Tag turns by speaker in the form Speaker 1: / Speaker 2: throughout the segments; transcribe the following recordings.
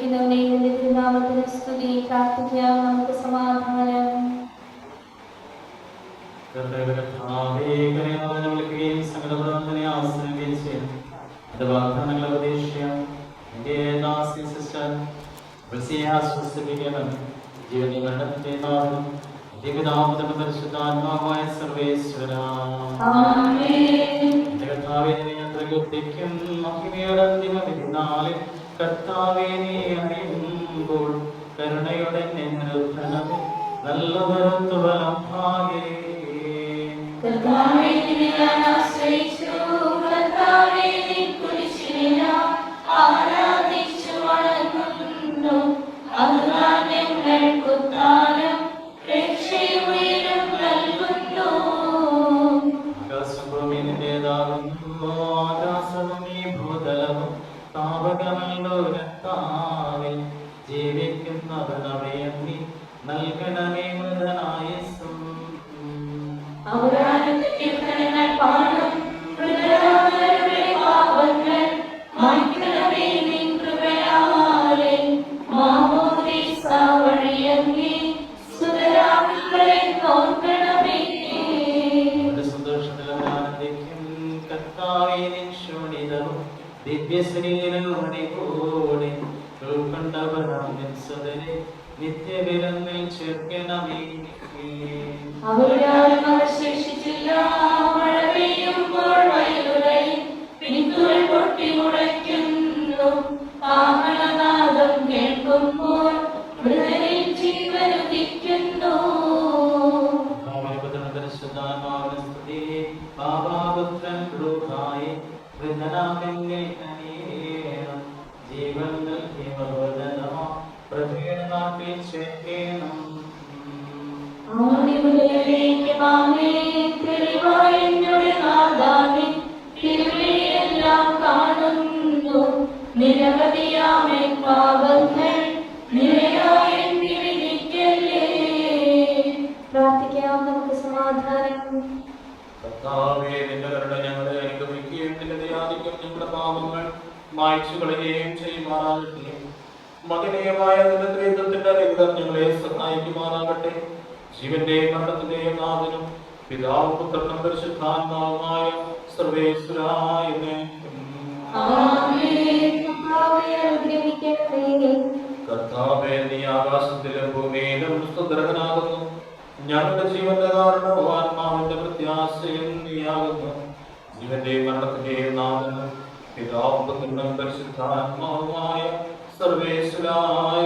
Speaker 1: ആശ്രയിക്കുന്നവനെ നിന്റെ തിരുനാമത്തിന് സ്തുതി. പ്രാർത്ഥിക്കാം, നമുക്ക് സമാധാനം.
Speaker 2: പരിശുദ്ധാത്മാവായ സർവേശ്വര മഹിമയുടെ അന്തിമ വിധിനാളിൽ കർത്താവേ നീ അറിയുമ്പോൾ കരുണയുടെ നിരൂപണമേ നല്ല വരത്തുവലം ഭാഗേ ജീവിക്കുന്നവനവയന്നി നൽകണമേ മൃതനായസും ദിവ്യശ്രീലൂടെ ഉൾക്കൊണ്ടവരാമൻ സദരെ നിത്യവിരുന്നിൽ ചേർക്കണമേ.
Speaker 3: അവശേഷിച്ചില്ല മഴ പെയ്യുമ്പോൾ വയലുകളിൽ പിന്തുകൾ പൊട്ടിമുളയ്ക്കുന്നു. കാഹളനാദം കേൾക്കുമ്പോൾ മൃതരിൽ ജീവനുദിക്കുന്നു. ജീവൻ തിരുവഴിയെല്ലാം കാണുന്നു. നിരവധിയാമേ പാപങ്ങൾ നിരയായെന്ന് വിധിക്കല്ലേ.
Speaker 1: പ്രാർത്ഥിക്കാം, നമുക്ക് സമാധാനം.
Speaker 2: കർത്താവേ, നിന്റെ കരുണ ഞങ്ങളെ അനുഗമിക്കുകയും നിന്റെ ദയാധിക്യം ഞങ്ങളുടെ പാപങ്ങൾ മായ്ച്ചു കളയുകയും ചെയ്യുമാറാകട്ടെ. മകനീയമായ നിന്റെ ത്രിത്വത്തിന്റെ രംഗം ഞങ്ങളെ സഹായിക്കുമാറാകട്ടെ. ജീവന്റെയും മരണത്തിന്റെയും നാഥനും പിതാവും പുത്രനും പരിശുദ്ധാത്മാവുമായ സർവേശ്വരായ കർത്താവേ, നീ ആകാശത്തിലും ഭൂമിയിലും സുന്ദരനാകുന്നു. ഞങ്ങളുടെ ജീവന്റെ കാരണവും ആത്മാവിന്റെ പ്രത്യാശയും നീയാകുന്നു. ജീവന്റെയും മരണത്തിന്റെയും നാഥനും പിതാവും പുത്രനും പരിശുദ്ധാത്മാവുമായ സർവേശ്വരായ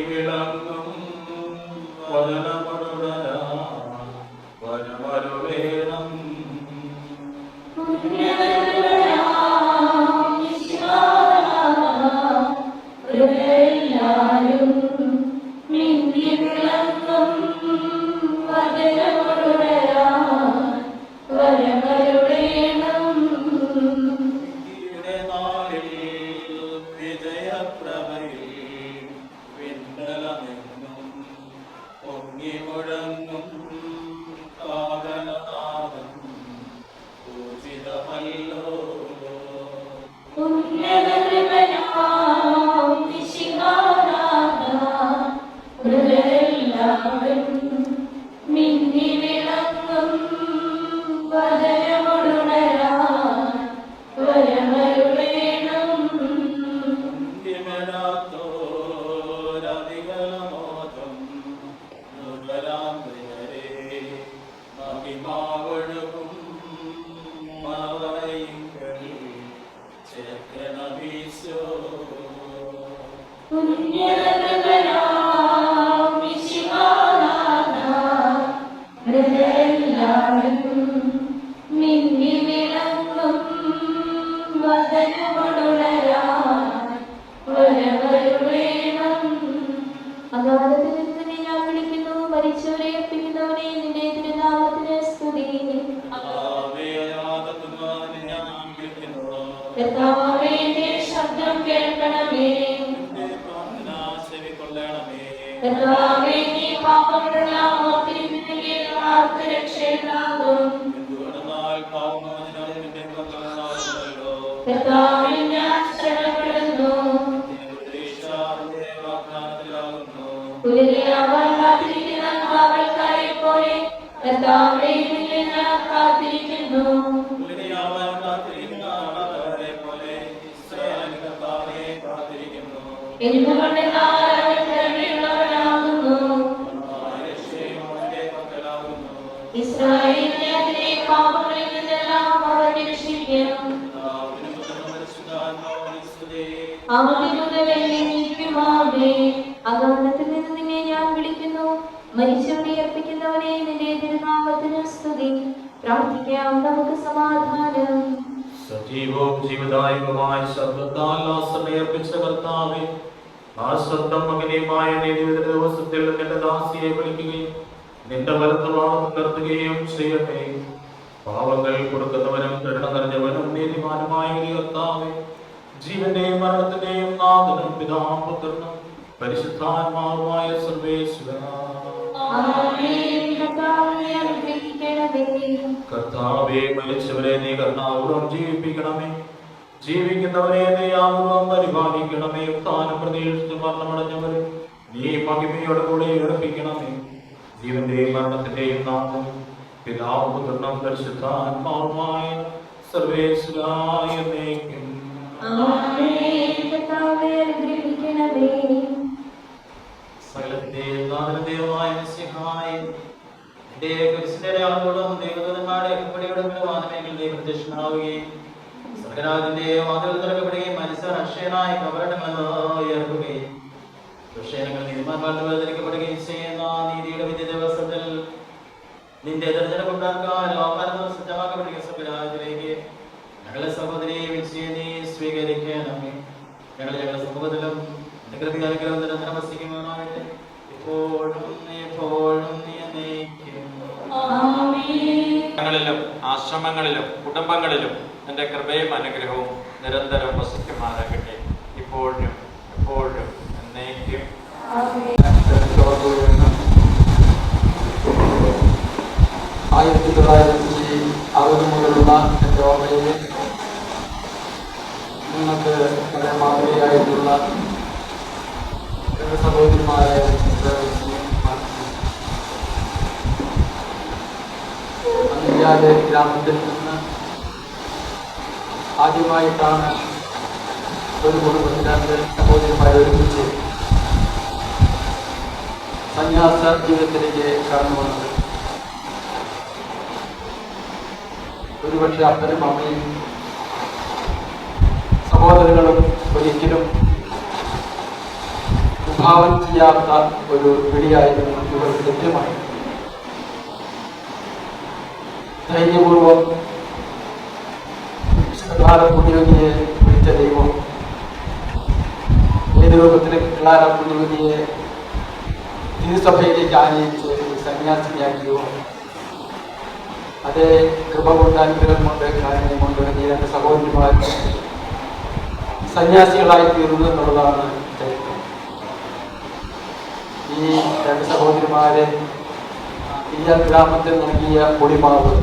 Speaker 2: വിളങ്ങും വരമരുളേണം.
Speaker 3: കർത്താവേ, നീ പാപം എപ്പോഴെല്ലാം ഓർത്തിരിക്കുന്നെങ്കിൽ ആർക്ക് രക്ഷയുണ്ടാകും? കർത്താവിൽ ഞാൻ ശരണപ്പെടുന്നു. പുലരിയാവാൻ കാത്തിരിക്കുന്ന കാവൽക്കാരെ പോലെ കർത്താവേ നിന്നെ ഞാൻ കാത്തിരിക്കുന്നു. എന്തുകൊണ്ടെന്നാൽ അവൻ കരുണയുള്ളവനാകുന്നു. ഇസ്രായേലിനെ പാപങ്ങളിൽ നിന്നെല്ലാം അവൻ രക്ഷിക്കും.
Speaker 1: അകാരണത്തിൽ നിന്ന് നിന്നെ ഞാൻ വിളിക്കുന്നു. മരിച്ചവരെ അർപ്പിക്കുന്നവനെ നിന്റെ തിരുനാമത്തിന് സ്തുതി. പ്രാർത്ഥിക്കാം, നമുക്ക് സമാധാനം.
Speaker 2: സജീവവും ജീവദായകവുമായ ശബ്ദത്താൽ ആശ്രമയർപ്പിച്ച കർത്താവേ, ആ ശബ്ദം മകനീയമായ നിന്റെ ദിവസത്തിൽ നിന്റെ ദാസിയെ വിളിക്കുകയും നിന്റെ വലത്തുഭാഗം നിർത്തുകയും ചെയ്യട്ടെ. പാവങ്ങൾ കൊടുക്കുന്നവനും കരുണ നിറഞ്ഞവനും നീതിമാനുമായ കർത്താവേ, ജീവന്റെയും മരണത്തിന്റെയും നാഥനും പിതാവും പുത്രനും പരിശുദ്ധാത്മാവുമായ സർവേശ്വരനാ, കർത്താവേ, മരിച്ചവരെ നീ കരുണാപൂർവ്വം ജീവിപ്പിക്കണമേ. ജീവിക്കുന്നവരെ നീ ആപൂർവ്വം പരിപാലിക്കണമേ. ഉത്ഥാനം പ്രതീക്ഷിച്ച് മരണമടഞ്ഞവരെ നീ മഹിമയോടെ കൂടെ ഉയർപ്പിക്കണമേ. ജീവന്റെയും മരണത്തിന്റെയും നാഥനും പിതാവും പുത്രനും പരിശുദ്ധാത്മാവുമായ സർവേശ്വരായ എന്നേക്കും.
Speaker 4: ദൈവമായ മിശിഹായേ, നിന്റെ കുരിശിന്റെ ആളോടും ദൈവദൂതന്മാരുടെ അകമ്പടിയോടും വാദമെങ്കിൽ നീ പ്രത്യക്ഷനാവുകയും സ്വർഗ്ഗരാജ്യത്തിന്റെ വാതിൽ തുറക്കപ്പെടുകയും മനുഷ്യർ അക്ഷയനായി കവരണങ്ങളെന്ന് ഉയർത്തുകയും ദുഷ്ടജനങ്ങൾ നീതിമാന്മാരുടെ വേദനിക്കപ്പെടുകയും ചെയ്യുന്ന നീതിയുടെ വിധി ദിവസത്തിൽ നിന്റെ തെരഞ്ഞെടുപ്പുണ്ടാക്കാൻ ആഹ്വാനം സജ്ജമാക്കപ്പെടുകയും സ്വർഗ്ഗരാജ്യത്തിലേക്ക് ഞങ്ങളുടെ സഹോദരിയെ വിളിച്ച് നീ സ്വീകരിക്കണമേ. ഞങ്ങളുടെ സമൂഹത്തിലും അനുഗ്രഹം നിരന്തരം വസിക്കുവാനാകട്ടെ, ഇപ്പോഴും എപ്പോഴും എന്നേക്കും.
Speaker 5: ങ്ങളിലും ആശ്രമങ്ങളിലും കുടുംബങ്ങളിലും എൻ്റെ കൃപയും അനുഗ്രഹവും നിരന്തരം വസിക്കുമാറാകട്ടെ, ഇപ്പോഴും എപ്പോഴും എന്നേക്കും.
Speaker 6: 1960 മുതലുള്ള എൻ്റെ ഓർമ്മയിൽ നിങ്ങൾക്ക് വളരെ മാതൃകയായിട്ടുള്ള സഹോദരിമാരായ അന്ത്യാലെ ഗ്രാമത്തിൽ നിന്ന് ആദ്യമായിട്ടാണ് ഒരു കുടുംബത്തിൽ 2 സഹോദരിമാരെ ഒരുമിച്ച് സന്യാസ ജീവിതത്തിലേക്ക് കടന്നു വന്നത്. ഒരുപക്ഷെ അപ്പനും അമ്മയും സഹോദരങ്ങളും ഒരിക്കലും വിഭാവനം ചെയ്യാത്ത ഒരു പിടിയായിരുന്നു ഇവർക്ക് ലഭ്യമായി. ധൈര്യപൂർവം പുണ്യവതിയെ വിളിച്ച ദൈവം ഏത് രൂപത്തിലെ പുണ്യവതിയെ തിരുസഭയിലേക്ക് ആനയിച്ച് സന്യാസിനിയാക്കിയോ അതേ കൃപ കൊണ്ട് അനുഗ്രഹം കൊണ്ട് കാരുണ്യം കൊണ്ട് ഈ 2 സഹോദരിമാർ സന്യാസികളായി തീർന്നു എന്നുള്ളതാണ് ചരിത്രം. ഈ 2 സഹോദരിമാരെ ഈ ഗ്രാമത്തിൽ നൽകിയ പൊടിമാവ്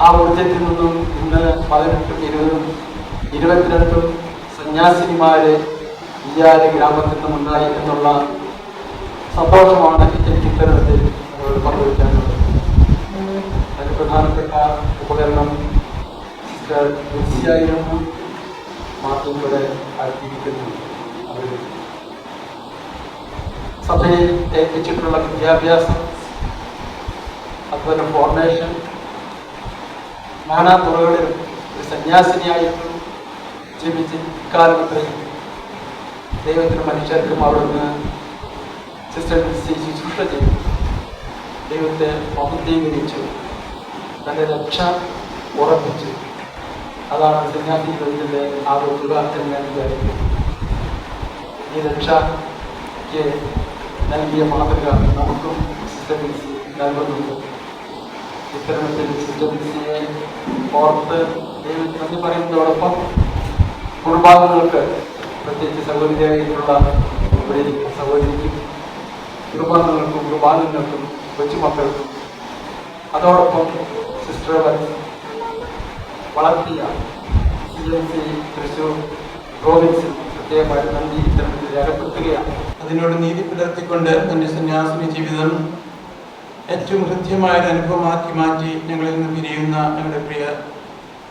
Speaker 6: ആ ഊർജത്തിൽ നിന്നും ഇന്ന് 18ഉം 20ഉം 22ഉം സന്യാസിനിമാര് ഈ ഗ്രാമത്തിൽ നിന്നുണ്ടായി എന്നുള്ള സന്തോഷമാണ് എനിക്ക് ഇത്തരത്തിൽ പങ്കുവയ്ക്കാനുള്ളത്. അതിന് പ്രധാനപ്പെട്ട ഉപകരണം തീർച്ചയായിരുന്നു മാത്രം ഇവിടെ ആക്കിയിരിക്കുന്നു. അവർ സഭയിൽ ഏൽപ്പിച്ചിട്ടുള്ള വിദ്യാഭ്യാസം, അതുപോലെ ഫോർമേഷൻ, നാനാ തുറകളിലും ഒരു സന്യാസിനിയായിട്ടും ജീവിച്ച് ഇക്കാലം അത്രയും ദൈവത്തിന് മനുഷ്യർക്കും അവിടുന്ന് ശുശ്രൂഷ ചെയ്തു. ദൈവത്തെ മഹത്വീകരിച്ചു, തൻ്റെ രക്ഷ ഉറപ്പിച്ചു. അതാണ് സന്യാസി ജീവിതത്തിൻ്റെ ആലോചിക എന്ന് ഞാൻ വിചാരിക്കുന്നു. ഈ രക്ഷയ്ക്ക് നൽകിയ മാതൃക നമുക്കും സിസ്റ്റർ ബിൻസി നൽകുന്നുണ്ട്. ഇത്തരണത്തിൽ സിസ്റ്റർ ബിൻസിയെ ഓർത്ത് ദൈവത്തിന് നന്ദി പറയുന്നതോടൊപ്പം കുടുംബാംഗങ്ങൾക്ക്, പ്രത്യേകിച്ച് സഹോദരിയായിട്ടുള്ള സഹോദരിക്കും കുടുംബാംഗങ്ങൾക്കും കുടുംബാംഗങ്ങൾക്കും കൊച്ചുമക്കൾക്കും അതോടൊപ്പം സിസ്റ്റർ വളർത്തിയ CMC തൃശ്ശൂർ പ്രോവിൻസിൽ പ്രത്യേകമായി നന്ദി ഇത്തരത്തിൽ രേഖപ്പെടുത്തുകയാണ്.
Speaker 7: അതിനോട് നീതി പുലർത്തിക്കൊണ്ട് തൻ്റെ സന്യാസിനി ജീവിതം ഏറ്റവും ഹൃദ്യമായ ഒരു അനുഭവമാക്കി മാറ്റി ഞങ്ങളിൽ നിന്ന് പിരിയുന്ന ഞങ്ങളുടെ പ്രിയ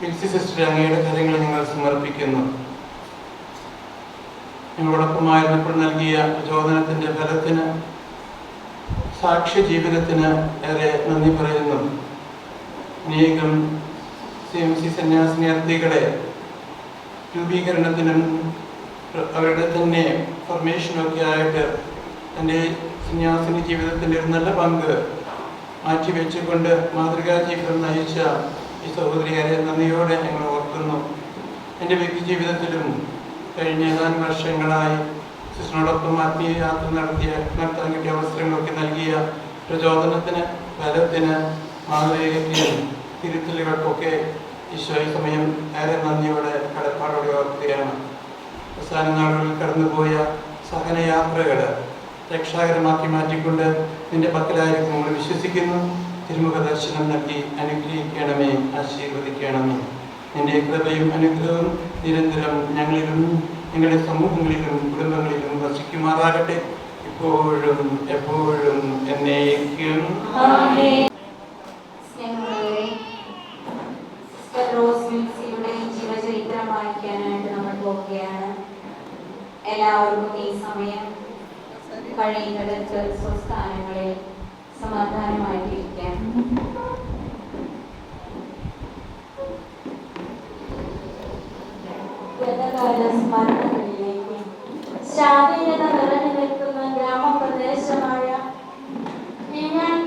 Speaker 7: വിൽസി സിസ്റ്റർ അങ്ങയുടെ കാര്യങ്ങൾ ഞങ്ങൾ സമർപ്പിക്കുന്നു. ഞങ്ങളോടൊപ്പമായിരുന്നപ്പോൾ നൽകിയ പ്രചോദനത്തിൻ്റെ ഫലത്തിന്, സാക്ഷ്യ ജീവിതത്തിന് ഏറെ നന്ദി പറയുന്നു. അനേകം CMC സന്യാസിനിയാർത്ഥികളെ രൂപീകരണത്തിനും അവരുടെ തന്നെ ഫോർമേഷനൊക്കെ ആയിട്ട് എൻ്റെ സന്യാസിനി ജീവിതത്തിൻ്റെ ഒരു നല്ല പങ്ക് മാറ്റിവെച്ചുകൊണ്ട് മാതൃകാ ജീവിതം നയിച്ച ഈ സഹോദരിയാരെ നന്ദിയോടെ ഞങ്ങൾ ഓർക്കുന്നു. എൻ്റെ വ്യക്തി ജീവിതത്തിലും കഴിഞ്ഞ ഏതാനും വർഷങ്ങളായി സിസ്റ്ററിനോടൊപ്പം ആത്മീയ യാത്ര നടത്താൻ കിട്ടിയ അവസരങ്ങളൊക്കെ നൽകിയ പ്രചോദനത്തിന്, ബലത്തിന്, മാതൃകയ്ക്കും തിരുത്തലുകൾക്കൊക്കെ ഈശോ ഈ സമയം ഏറെ നന്ദിയോടെ കടപ്പാടോടെ ഓർക്കുകയാണ്. അവസാന നാളുകളിൽ കടന്നുപോയ സഹനയാത്രകൾ രക്ഷാകരമാക്കി മാറ്റിക്കൊണ്ട് നിന്റെ പക്കലായിരിക്കും നമ്മൾ വിശ്വസിക്കുന്നു. തിരുമുഖ ദർശനം നൽകി അനുഗ്രഹിക്കണമേ, ആശീർവദിക്കണമേ. നിന്റെ കൃപയും അനുഗ്രഹവും നിരന്തരം ഞങ്ങളിലും ഞങ്ങളുടെ സമൂഹങ്ങളിലും കുടുംബങ്ങളിലും വസിക്കുമാറാകട്ടെ, ഇപ്പോഴും എപ്പോഴും എന്നേക്കും.
Speaker 1: ജീവചരിത്രം വായിക്കാനായിട്ട് നമ്മൾ പോവുകയാണ്. എല്ലാവർക്കും ഈ സമയം കഴിയുന്നിടത്ത് സ്വസ്ഥാനങ്ങളിൽ സമാധാനമായിട്ടിരിക്കാം. ഗതകാല സ്മരണകളിലേക്ക് ശാരീരത നിറഞ്ഞു നിൽക്കുന്ന ഗ്രാമപ്രദേശമായ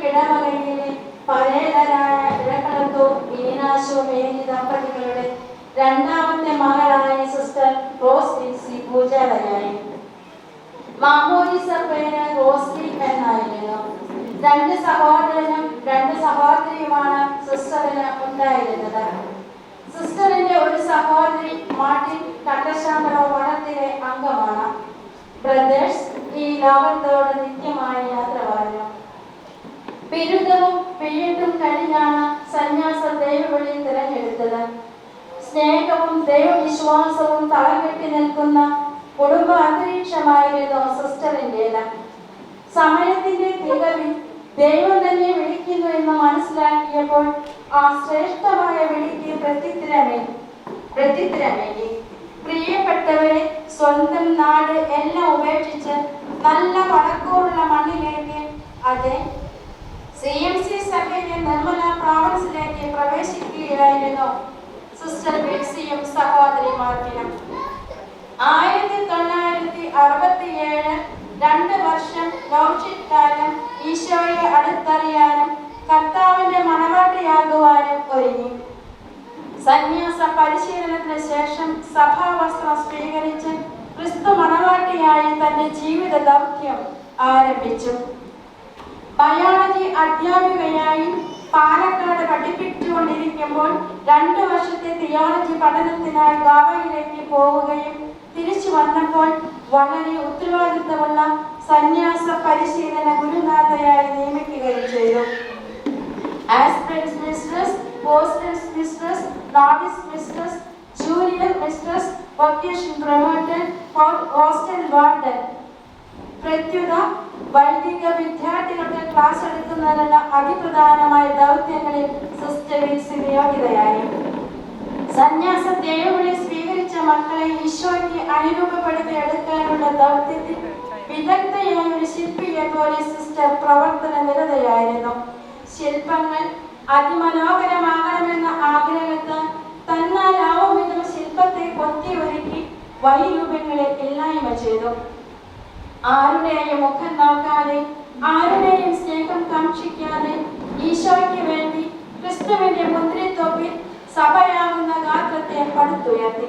Speaker 1: കിടമകയിലെ പഴയതരായ ഇടക്കളത്തോ ഈനാശോ മേരി ദമ്പതികളുടെ രണ്ടാമത്തെ മകളായ സിസ്റ്റർ റോസ് വിൽസി പൂജാതയായി. മാമോദിസ പേര് റോസ്ലി എന്നായിരുന്നു. 2 സഹോദരനും 2 സഹോദരിയുമാണ് സിസ്റ്ററിന് ഉണ്ടായിരുന്നത്. സിസ്റ്ററിന്റെ ഒരു സഹോദരി മാർട്ടിൻ കട്ടശാന്തള മഠത്തിലെ അംഗമാണ്. ബ്രദേഴ്സ് ഈ ലോകത്തോട് നിത്യമായി യാത്ര പറഞ്ഞു. ബിരുദവും പിഴട്ടും കഴിഞ്ഞാണ് സന്യാസ ദൈവവിളി തിരഞ്ഞെടുത്തത്. സ്നേഹവും ദൈവവിശ്വാസവും തളകെട്ടി നിൽക്കുന്ന കുടുംബ അന്തരീക്ഷമായിരുന്നു സിസ്റ്ററിൻ്റെത്. സമയത്തിന്റെ തികവിൽ ദൈവം തന്നെ വിളിക്കുന്നു എന്ന് മനസ്സിലാക്കിയപ്പോൾ ആ ശ്രേഷ്ഠമായ വിളിക്ക് പ്രത്യുത്തരമേകി. പ്രിയപ്പെട്ടവരെ, സ്വന്തം നാട് എല്ലാം ഉപേക്ഷിച്ച് നല്ല വടക്കോടുള്ള മണ്ണിലേക്ക്, അതെ CMC സഭയിലെ നിർമ്മല പ്രോവിൻസിലേക്ക് പ്രവേശിക്കുകയായിരുന്നു സിസ്റ്റർ വിൽസിയും സഹോദരി മാർട്ടിനും. 1967 2 വർഷം ലൗഷിക് കാലം ഈശോയെ അടുത്തറിയാനും കർത്താവിന്റെ മണവാട്ടിയാകുവാനും ഒരുങ്ങി. സന്യാസ പരിശീലനത്തിന് ശേഷം സഭാവസ്ത്രം സ്വീകരിച്ച് ക്രിസ്തു മണവാട്ടിയായി തന്റെ ജീവിത ദൗത്യം ആരംഭിച്ചു. ബയോളജി അധ്യാപികയായി പാലക്കാട് പഠിപ്പിച്ചുകൊണ്ടിരിക്കുമ്പോൾ 2 വർഷത്തെ തിയോളജി പഠനത്തിനായി ഗോവയിലേക്ക് പോവുകയും തിരിച്ചു വന്നപ്പോൾ വളരെ ഉത്തരവാദിത്തമുള്ള സന്യാസ പരിശീലന ഗുരുനാഥയായി നിയമിക്കുകയും ചെയ്തു. Aspirant mistress, postulant mistress, novice mistress, junior mistress, vocation promoter, hostel warden. പ്രത്യുത വൈദിക വിദ്യാർത്ഥികൾക്ക് ക്ലാസ് എടുക്കുന്നതിനുള്ള അതിപ്രധാനമായ ദൗത്യങ്ങളിൽ സിസ്റ്റർ വിൽസി നിയോഗിതയായി. സന്യാസ ദൈവവിളി സ്വീകരിച്ച മക്കളെ ഈശോയ്ക്ക് അനുരൂപപ്പെടുത്തി എടുക്കാനുള്ള ദൗത്യത്തിൽ വിദഗ്ധയായ ഒരു ശില്പിയെ പോലെ സിസ്റ്റർ പ്രവർത്തന നിരതയായിരുന്നു. ശില്പങ്ങൾ അതിമനോഹരമാകണമെന്ന ആഗ്രഹത്താൽ തന്നാലാവും വിധം ശില്പത്തെ കൊത്തി ഒരുക്കി വൈരൂപ്യങ്ങളെ ഇല്ലായ്മ ചെയ്തു. ആരുടെയും മുഖം നോക്കാതെ, ആരുടെയും സ്നേഹം കാക്ഷിക്കാതെ ഈശോയ്ക്ക് വേണ്ടി ക്രിസ്തുവിന്റെ മുദ്രത്തോപ്പിൽ സഭയാകുന്ന ഗാത്രത്തെ പടുത്തുയർത്തി.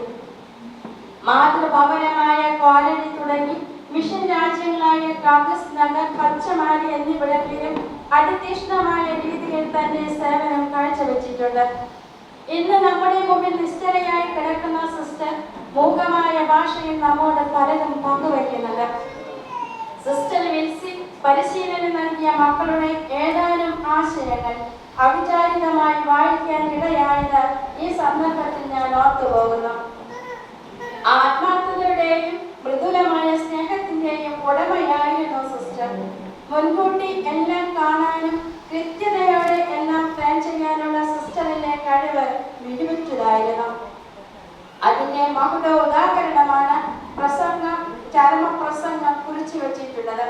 Speaker 1: മാതൃഭവനമായ കോലനി തുടങ്ങി മിഷൻ രാജ്യങ്ങളായ കാഗസ് നഗർ, പച്ചമാരി എന്നിവിടങ്ങളിലും അതിതീഷ്ണമായ രീതിയിൽ തന്റെ സേവനം കാഴ്ചവെച്ചിട്ടുണ്ട്. ഇന്ന് നമ്മുടെ മുമ്പിൽ നിശ്ചലയായി കിടക്കുന്ന സിസ്റ്റർ മൂകമായ ഭാഷയിൽ നമ്മോട് പലതും പങ്കുവയ്ക്കുന്നത്. സിസ്റ്റർ വിൽസി പരിശീലനം നൽകിയ മക്കളുടെ ഏതാനും ആശയങ്ങൾ അവിചാരിതമായി വായിക്കാൻ ഇടയായത് ഈ സന്ദർഭത്തിൽ ഞാൻ ഓർത്തുപോകുന്നു. ആത്മാർത്ഥതയുടെയും മൃദുലമായ സ്നേഹത്തിന്റെയും ഉടമയായിരുന്നു സിസ്റ്റർ. മുൻകൂട്ടി എല്ലാം കാണാനും കൃത്യതയോടെ എല്ലാം പ്ലാൻ ചെയ്യാനുള്ള സിസ്റ്ററിന്റെ കഴിവ് മികവുറ്റതായിരുന്നു. അതിന്റെ മഹുത ഉദാഹരണമാണ് ചരമപ്രസംഗം കുറിച്ചു വച്ചിട്ടുള്ളത്.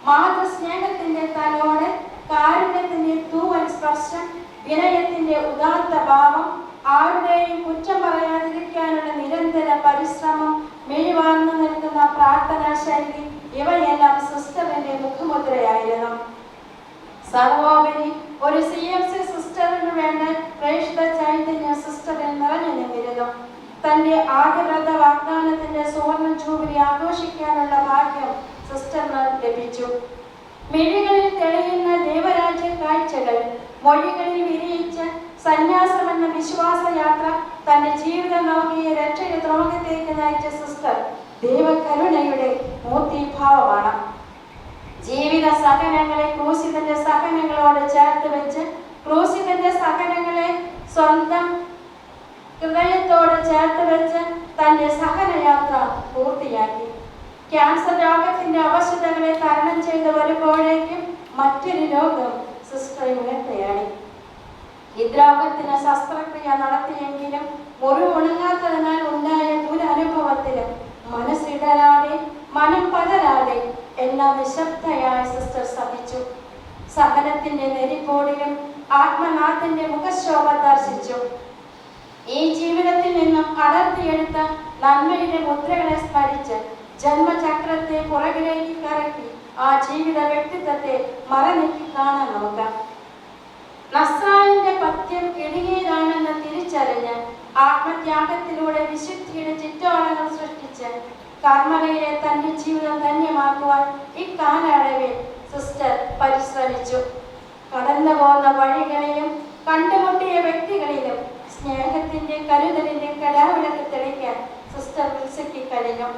Speaker 1: മാതൃസ്നേഹത്തിന്റെ തലോട്, കാരുണ്യത്തിന്റെ തൂവൽ സ്പർശം, വിനയത്തിന്റെ ഉദാത്ത ഭാവം, ആരുടെയും കുറ്റം പറയാതിരിക്കാനുള്ള നിരന്തര പരിശ്രമം, മെഴിവാർന്നു നിൽക്കുന്ന പ്രാർത്ഥനാ ശൈലി, ഇവയെല്ലാം സിസ്റ്ററിന്റെ മുഖമുദ്രയായിരുന്നു. സർവോപരി ഒരു CMC സിസ്റ്ററിന് വേണ്ട പ്രേക്ഷിത ചൈതന്യ സിസ്റ്ററിൽ നിറഞ്ഞു നിന്നിരുന്നു. തന്റെ ആദ്യവ്രത വാഗ്ദാനത്തിന്റെ സുവർണ ജൂബിലി ആഘോഷിക്കാനുള്ള ഭാഗ്യം സിസ്റ്ററിന് ലഭിച്ചു. മിഴികളിൽ തെളിയുന്ന ദൈവരാജ്യ കാഴ്ചകൾ മൊഴികളിൽ വിരിയിച്ച സന്യാസമെന്ന വിശ്വാസയാത്ര തന്റെ ജീവിതം നോക്കിയ രക്ഷയുടെ ദ്രോഹത്തേക്ക് നയിച്ച സിസ്റ്റർ ദൈവകരുണയുടെ മൂർത്തിഭാവമാണ്. ജീവിത സഹനങ്ങളെ ക്രൂശിതന്റെ സഹനങ്ങളോട് ചേർത്ത് വെച്ച് ക്രൂശിതന്റെ സഹനങ്ങളെ സ്വന്തം ഹൃദയത്തോട് ചേർത്ത് വെച്ച് തന്റെ സഹനയാത്ര പൂർത്തിയാക്കി. ക്യാൻസർ രോഗത്തിന്റെ അവശതകളെ തരണം ചെയ്ത് വരുമ്പോഴേക്കും മറ്റൊരു രോഗം സിസ്റ്റർ ഉയർത്തുകയാണ്. ഹൃദ്രോഗത്തിന് ശസ്ത്രക്രിയ നടത്തിയെങ്കിലും മുറിവുണങ്ങാത്തതിനാൽ ഉണ്ടായ ദുരനുഭവത്തിലും മനസ്സിടരാതെ മനം പതരാതെ എല്ലാം നിശബ്ദയായി സിസ്റ്റർ സഹിച്ചു. സഹനത്തിന്റെ നെരിപ്പോടിലും ആത്മനാഥന്റെ മുഖശോഭ ദർശിച്ചു. ഈ ജീവിതത്തിൽ നിന്നും അടർത്തിയെടുത്ത നന്മയുടെ മുദ്രകളെ സ്മരിച്ച് ജന്മചക്രത്തെ പുറകിലേക്ക് കറക്കി ആ ജീവിത വ്യക്തിത്വത്തെ മറനീക്കി കാണാൻ നോക്കാം. നസ്രായന്റെ പഥ്യം ഇടുങ്ങിയതാണെന്ന് തിരിച്ചറിഞ്ഞ് ആത്മത്യാഗത്തിലൂടെ വിശുദ്ധിയുടെ ചിറ്റോളങ്ങൾ സൃഷ്ടിച്ച് കർമ്മലയിലെ തന്റെ ജീവിതം ധന്യമാക്കുവാൻ ഇക്കാലയളവിൽ സിസ്റ്റർ പരിശ്രമിച്ചു. കടന്നു പോകുന്ന വഴികളിലും കണ്ടുമുട്ടിയ വ്യക്തികളിലും സ്നേഹത്തിന്റെ കരുതലിന്റെ കടാവിളക്ക് തെളിക്കാൻ സിസ്റ്റർ വിൽസയ്ക്ക് കഴിഞ്ഞു.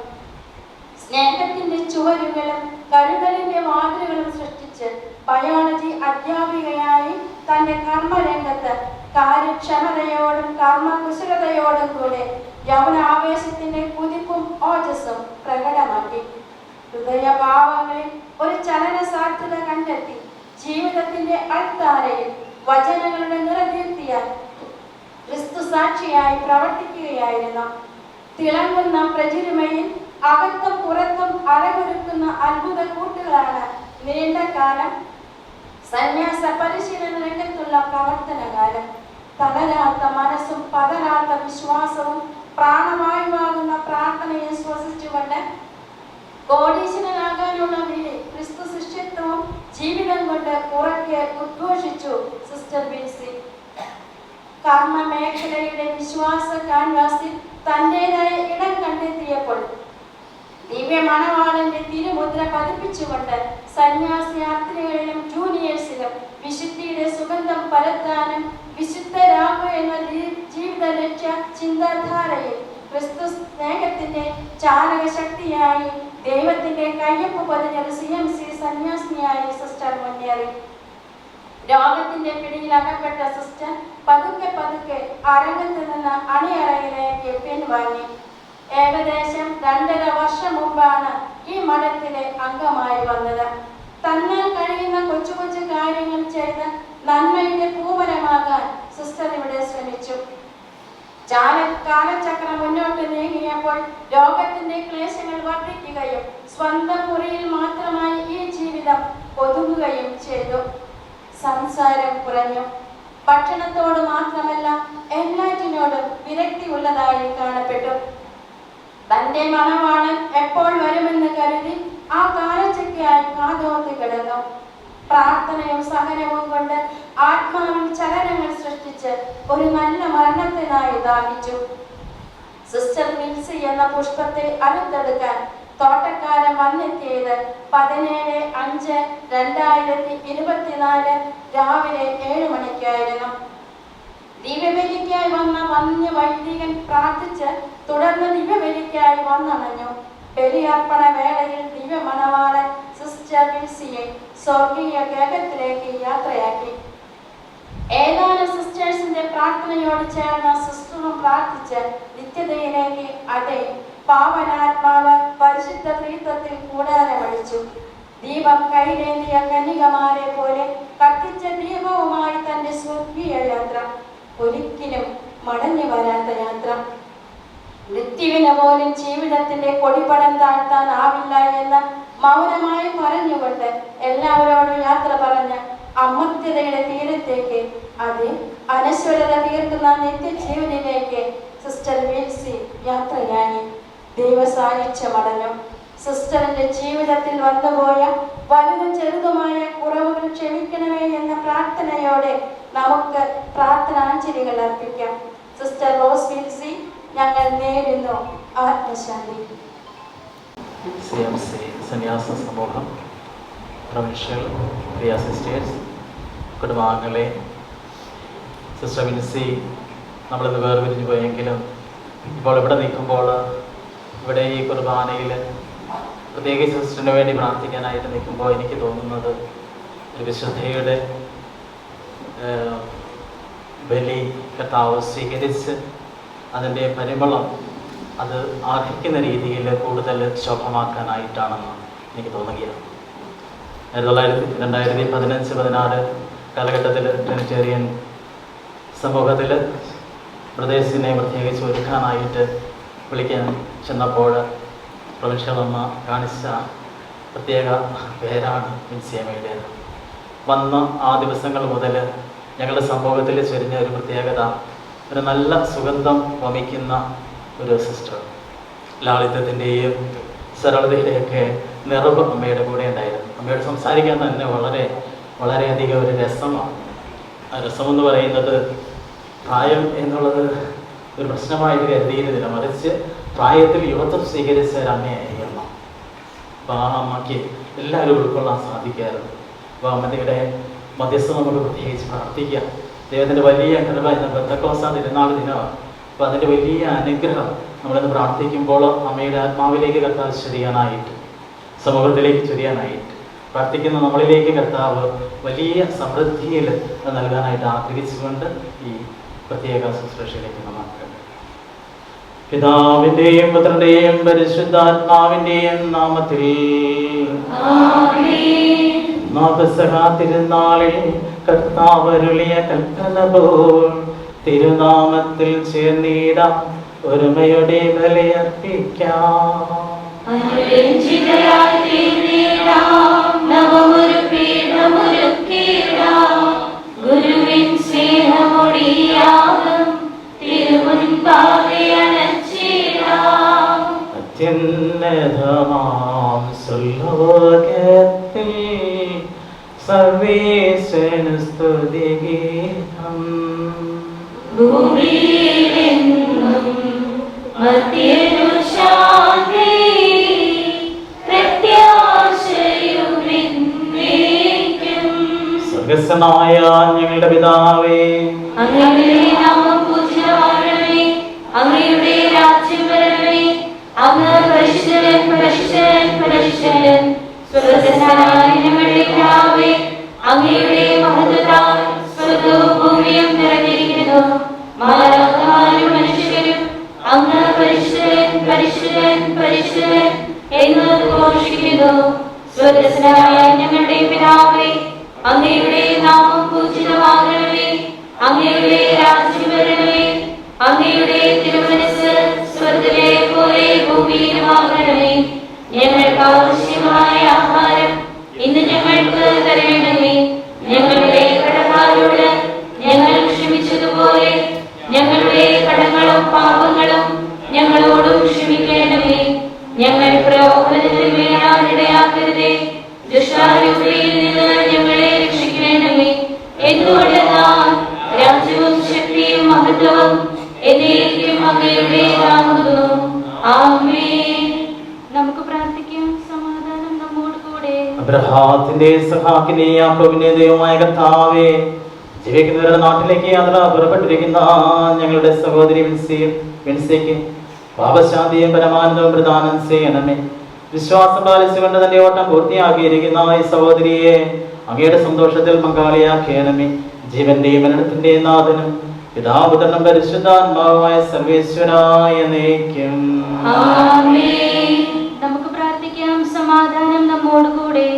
Speaker 1: സ്നേഹത്തിന്റെ ചുവരുകളും കരുതലിന്റെ വാതിലുകളും സൃഷ്ടിച്ച് ബയോളജി അധ്യാപികയായി തന്റെ കർമ്മരംഗത്ത് കാര്യക്ഷമതയോടും കർമ്മകുശലതയോടും കൂടെ യൗവനാവേശത്തിന്റെ കുതിപ്പും ഓജസ്സും പ്രകടമാക്കി. ഹൃദയഭാവങ്ങളിൽ ഒരു ചലന സാധ്യത കണ്ടെത്തി ജീവിതത്തിന്റെ അൾത്താരയിൽ വചനങ്ങളുടെ നിറദീപ്തിയാൽ ക്രിസ്തു സാക്ഷിയായി പ്രവർത്തിക്കുകയായിരുന്നു. തിളങ്ങുന്ന പ്രചിരുമയിൽ അകത്തും പുറത്തും അഴകൊരുക്കുന്ന അത്ഭുത കൂട്ടുകളാണ് നീണ്ട കാലം സന്യാസ പരിശീലന രംഗത്തുള്ള പ്രവർത്തനകാലം. തളരാത്ത മനസ്സും പതരാത്ത വിശ്വാസവും പ്രാണവായുവാകുന്ന പ്രാർത്ഥനയെ ശ്വസിച്ചുകൊണ്ട് കോടീശ്വരനാകാനുള്ള വിളി ക്രിസ്തു ശിഷ്യത്വവും ജീവിതം കൊണ്ട് ഉറക്കെ ഉദ്ഘോഷിച്ചു സിസ്റ്റർ വിൽസി. കർമ്മ മേഖലയുടെ വിശ്വാസ കാൻവാസിൽ തന്റേതായ ഇടം കണ്ടെത്തിയപ്പോൾ ദിവ്യ മണവാളന്റെ തിരുമുദ്ര പതിപ്പിച്ചുകൊണ്ട് സന്യാസിയാത്രികളിലും ജൂനിയേഴ്സിലും വിശുദ്ധിയുടെ സുഗന്ധം പരത്താനും വിശുദ്ധരാകുക എന്ന ജീവിത ലക്ഷ്യ ചിന്താധാരയിൽ ക്രിസ്തു സ്നേഹത്തിന്റെ ചാലക ശക്തിയായി ദൈവത്തിന്റെ കയ്യൊപ്പ് പതിഞ്ഞൊരു CMC സന്യാസിനിയായി സിസ്റ്റർ മുന്നേറി. രോഗത്തിന്റെ പിടിയിൽ അകപ്പെട്ട സിസ്റ്റർ പതുക്കെ പതുക്കെ അരങ്ങത്ത് നിന്ന് അണിയറയിലേക്ക് പിൻവാങ്ങി. ഏകദേശം 2.5 വർഷം മുമ്പാണ് ഈ മഠത്തിലെ അംഗമായി വന്നത്. തന്നാൽ കഴിയുന്ന കൊച്ചു കൊച്ചു കാര്യങ്ങൾ ചെയ്ത് നന്മയുടെ പൂവനമാകാൻ സിസ്റ്റർ ഇവിടെ ശ്രമിച്ചു. കാലചക്രം മുന്നോട്ട് നീങ്ങിയപ്പോൾ രോഗത്തിന്റെ ക്ലേശങ്ങൾ വർദ്ധിക്കുകയും സ്വന്തം മുറിയിൽ മാത്രമായി ഈ ജീവിതം ഒതുങ്ങുകയും ചെയ്തു. സംസാരം കുറഞ്ഞു. ഭക്ഷണത്തോട് മാത്രമല്ല എല്ലാറ്റിനോടും വിരക്തി ഉള്ളതായി കാണപ്പെട്ടു. തന്റെ മണവാളൻ എപ്പോൾ വരുമെന്ന് കരുതി ആ കാലച്ചയ്ക്കായി കാതോർത്ത് കിടന്നു. പ്രാർത്ഥനയും സഹനവും കൊണ്ട് ആത്മാവിൽ ചലനങ്ങൾ സൃഷ്ടിച്ച് ഒരു നല്ല മരണത്തിനായി ദാഹിച്ചു. സിസ്റ്റർ വിൽസി എന്ന പുഷ്പത്തെ അടുത്തെടുക്കാൻ തോട്ടക്കാരൻ വന്നെത്തിയത് 17/5/2024 രാവിലെ 7 മണിക്കായിരുന്നു. ദിവ്യബലിക്കായി വന്ന വന്യ വൈദികൻ പ്രാർത്ഥിച്ച് തുടർന്ന് ദിവ്യബലിക്കായി വന്നണഞ്ഞു. ബലിയർപ്പണ വേളയിൽ ദിവ്യമണവാളൻ സിസ്റ്റർ വിൻസിയെ സ്വർഗീയ ഗ്രഹത്തിലേക്ക് യാത്രയാക്കി. ഏതാനും സിസ്റ്റേഴ്സിന്റെ പ്രാർത്ഥനയോട് ചേർന്ന സിസ്റ്ററും പ്രാർത്ഥിച്ച് നിത്യതയിലേക്ക് അതേ പാവനാത്മാവ് പരിശുദ്ധ ത്രിത്വത്തിൽ കൂടാരമഴിച്ചു. ദീപം കൈലേന്തിയ കന്യകമാരെ പോലെ കത്തിച്ച ദീപവുമായി തന്റെ സ്വർഗീയ യാത്ര, ഒരിക്കലും മടങ്ങി വരാത്ത യാത്ര. മൃത്യുവിന് പോലും ജീവിതത്തിന്റെ കൊടിപ്പടം താഴ്ത്താനാവില്ല എന്ന് മൗനമായി പറഞ്ഞുകൊണ്ട് എല്ലാവരോടും യാത്ര പറഞ്ഞ് അമർത്യതയുടെ തീരത്തേക്ക്, അത് അനശ്വരത തീർക്കുന്ന നിത്യജീവനിലേക്ക് സിസ്റ്റർ വിൻസി യാത്രയായി ദൈവസാന്നിധ്യമടഞ്ഞു. സിസ്റ്ററിന്റെ ജീവിതത്തിൽ വന്നുപോയ വലുതും ചെറുതുമായ കുറവുകൾ ക്ഷമിക്കണമേ എന്ന പ്രാർത്ഥനയോടെ നമുക്ക് പ്രാർത്ഥനാഞ്ജലികൾ അർപ്പിക്കാം. സിസ്റ്റർ റോസ് വിൻസി, ഞങ്ങൾ നേരുന്നു ആത്മശാന്തി.
Speaker 4: CMC സന്യാസ സമൂഹം, പ്രൊവിൻഷ്യൽ പ്രിയ സിസ്റ്റേഴ്സ്, കുടുംബാംഗങ്ങളെ, സിസ്റ്റർ വിൻസി നമ്മളിന്ന് വേർപിരിഞ്ഞു പോയെങ്കിലും ഇപ്പോൾ ഇവിടെ നിൽക്കുമ്പോൾ ഇവിടെ ഈ കുർബാനയിൽ പ്രത്യേകിച്ച് സിസ്റ്ററിന് വേണ്ടി പ്രാർത്ഥിക്കാനായിട്ട് നിൽക്കുമ്പോൾ എനിക്ക് തോന്നുന്നത് ഒരു വിശുദ്ധയുടെ ബലി കർത്താവ് സ്വീകരിച്ച് അതിൻ്റെ പരിമളം അത് അർഹിക്കുന്ന രീതിയിൽ കൂടുതൽ ശോഭമാക്കാനായിട്ടാണെന്ന് എനിക്ക് തോന്നുകയാണ്. 2015-16 കാലഘട്ടത്തിൽ ട്രിനിറ്റേറിയൻ സമൂഹത്തിൽ പ്രദേശത്തിനെ പ്രത്യേകിച്ച് ഒരുക്കാനായിട്ട് വിളിക്കാൻ ചെന്നപ്പോൾ പ്രൊവിൻഷ്യൽ അമ്മ കാണിച്ച പ്രത്യേക പേരാണ് വിൻസിയമ്മയുടേത്. വന്ന ആ ദിവസങ്ങൾ മുതൽ ഞങ്ങളുടെ സമൂഹത്തിൽ ചൊരിഞ്ഞ ഒരു പ്രത്യേകത, ഒരു നല്ല സുഗന്ധം വമിക്കുന്ന ഒരു സിസ്റ്റർ. ലാളിത്യത്തിൻ്റെയും സരളതയുടെയൊക്കെ നിറവ് അമ്മയുടെ കൂടെ ഉണ്ടായിരുന്നു. അമ്മയോട് സംസാരിക്കാൻ തന്നെ വളരെയധികം ഒരു രസമാണ്. ആ രസമെന്ന് പറയുന്നത് പ്രായം എന്നുള്ളത് ഒരു പ്രശ്നമായിട്ട് കരുതിയിരുന്നില്ല, മറിച്ച് പ്രായത്തിൽ യുവത്വം സ്വീകരിച്ച ഒരു അമ്മയായിരുന്നു. അപ്പോൾ ആ അമ്മയ്ക്ക് എല്ലാവരും ഉൾക്കൊള്ളാൻ സാധിക്കായിരുന്നു. അപ്പോൾ അമ്മയുടെ മധ്യസ്ഥം നമുക്ക് പ്രത്യേകിച്ച് പ്രാർത്ഥിക്കാം. ദൈവത്തിൻ്റെ വലിയ കൃപ ഇന്ന് പെന്തക്കോസ്താ തിരുനാൾ ദിനമാണ്. അപ്പോൾ അതിൻ്റെ വലിയ അനുഗ്രഹം നമ്മളിന്ന് പ്രാർത്ഥിക്കുമ്പോൾ അമ്മയുടെ ആത്മാവിലേക്ക് കർത്താവ് ചൊരിയാനായിട്ട്, സമൂഹത്തിലേക്ക് ചൊരിയാനായിട്ട് പ്രാർത്ഥിക്കുന്ന നമ്മളിലേക്ക് കർത്താവ് വലിയ സമൃദ്ധിയിൽ നൽകാനായിട്ട് ആഗ്രഹിച്ചുകൊണ്ട് ഈ പ്രത്യേക ശുശ്രൂഷയിലേക്ക് നമുക്ക് പിതാവിൻ്റെയും പുത്രൻ്റെയും പരിശുദ്ധാത്മാവിൻ്റെയും നാമത്തിൽ തിരുനാളിൽ കർത്താവരുളിയ കൽപ്പന പോൽ തിരുനാമത്തിൽ ചേർന്നിടാം, ഒരുമയുടെ ബലിയർപ്പിക്കാം.
Speaker 3: ഗുരുവിൻ സ്നേഹമൊടിയാകും തിരുമുൻപാകെയണച്ചിടാം.
Speaker 4: അത്യുന്നതമാം സ്വർഗ്ഗത്തിൽ സർവേശ്വരന് സ്തുതിഗീതം.
Speaker 3: ഭൂമിയിലെങ്ങും മർത്യനു ശാന്തി, പ്രത്യാശയുമെന്നേക്കും.
Speaker 4: സ്വർഗ്ഗസ്ഥനായ ഞങ്ങളുടെ പിതാവേ,
Speaker 3: അങ്ങയുടെ നാമം പൂജിതമാകണമേ, അങ്ങയുടെ രാജ്യം വരണമേ, അങ്ങ് പരിശുദ്ധൻ പരിശുദ്ധൻ പരിശുദ്ധൻ. സ്വർഗ്ഗസ്ഥനായ ഞങ്ങളുടെ പിതാവേ, അങ്ങയുടെ മഹത്വത്താൽ സ്വർഗ്ഗവും ഭൂമിയും നിറഞ്ഞിരിക്കുന്നു. മാലാഖമാരും മനുഷ്യരും അങ്ങ് പരിശുദ്ധൻ പരിശുദ്ധൻ പരിശുദ്ധൻ എന്ന് ഘോഷിക്കുന്നു. സ്വർഗ്ഗസ്ഥനായ ഞങ്ങളുടെ പിതാവേ, അങ്ങയുടെ നാമം പൂജിതമാകണമേ, അങ്ങയുടെ രാജ്യം വരണമേ, അങ്ങയുടെ തിരുമനസ്സ് സ്വർഗ്ഗത്തിലെ പോലെ ഭൂമിയിലുമാകണമേ. ഞങ്ങൾക്ക് ആവശ്യമായ ആഹാരം ഇന്ന് ഞങ്ങൾക്ക് തരണമേ. ഞങ്ങളുടെ കടക്കാരോട് ഞങ്ങൾ ക്ഷമിച്ചതുപോലെ ഞങ്ങളുടെ കടങ്ങളും പാപങ്ങളും ഞങ്ങളോടും ക്ഷമിക്കണമേ. ഞങ്ങൾ പ്രലോഭനത്തിൽ വീഴാനിടയാക്കരുതേ, ദുഷ്ടാരൂപിയിൽ നിന്ന് ഞങ്ങളെ രക്ഷിക്കണമേ. എന്തുകൊണ്ടെന്നാൽ രാജ്യവും ശക്തിയും മഹത്വവും എന്നേക്കും അങ്ങയുടേതാകുന്നു. ആമേൻ. നമുക്ക് പ്രാർത്ഥിക്കാം. സമാധാനം നമ്മോട് കൂടെ.
Speaker 4: അബ്രഹാത്തിന്റെ സഹാക്കിനെ യാക്കോബിന്റെ ദൈവമായ കർത്താവേ, ജീവിക്കുന്നവരുടെ നാട്ടിലേക്ക് യാത്ര പുറപ്പെട്ടിരിക്കുന്ന ഞങ്ങളുടെ സഹോദരി വിൻസിക്ക് പാപശാന്തിയും പരമാനന്ദവും പ്രദാനം ചെയ്യണമേ. വിശ്വാസം പാലിച്ചുകൊണ്ട് തന്റെ ഓട്ടം പൂർത്തിയാക്കിയിരിക്കുന്ന ഈ സഹോദരിയെ അങ്ങയുടെ സന്തോഷത്തിൽ പങ്കാളിയാക്കിയണമേ. ജീവന്റെയും മരണത്തിന്റെയും നാഥനും പിതാപുത്രനും പരിശുദ്ധാത്മാവുമായ സർവേശ്വരായ എന്നേക്കും.
Speaker 3: നമുക്ക് പ്രാർത്ഥിക്കാം. സമാധാനം നമ്മോട് കൂടെ.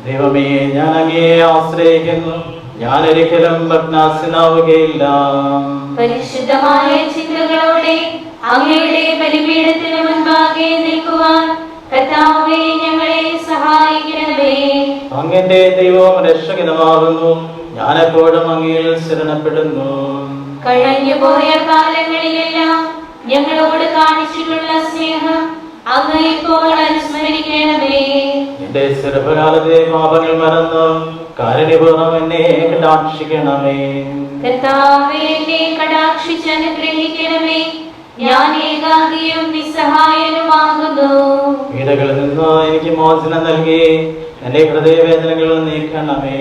Speaker 4: ദൈവമേ, ഞാൻ അങ്ങയെ ആശ്രയിക്കുന്നു. ഞാൻ ഒരിക്കലും ഭഗ്നാശനാവുകയില്ല.
Speaker 3: പരിശുദ്ധമായ ചിന്തകളോടെ അങ്ങയുടെ ബലിപീഠത്തിന് മുൻപാകെ നിൽക്കുവാൻ കർത്താവേ ഞങ്ങളെ സഹായിക്കണമേ.
Speaker 4: അങ്ങന്റെ ദൈവവും രക്ഷകനുമാകുന്നു. ഞാൻ എപ്പോഴും അങ്ങയിൽ ശരണപ്പെടുന്നു.
Speaker 3: കഴിഞ്ഞുപോയ കാലങ്ങളിലെല്ലാം ഞങ്ങളോട് കാണിച്ചിട്ടുള്ള സ്നേഹം അങ്ങ് ഇപ്പോൾ അനുസ്മരിക്കണമേ.
Speaker 4: എന്റെ ചെറുപ്പകാലത്തെ പാപങ്ങൾ മറന്ന് കാരുണ്യപൂർവ്വം എന്നെ കടാക്ഷിക്കണമേ.
Speaker 3: കർത്താവേ എന്നെ കടാക്ഷിച്ച് അനുഗ്രഹിക്കണമേ. ഞാൻ ഏകാകിയും നിസ്സഹായനുമാകുന്നു.
Speaker 4: പീഡകളിൽ നിന്ന് എനിക്ക് മോചനം നൽകി എന്റെ ഹൃദയവേദനകൾ നീക്കണമേ.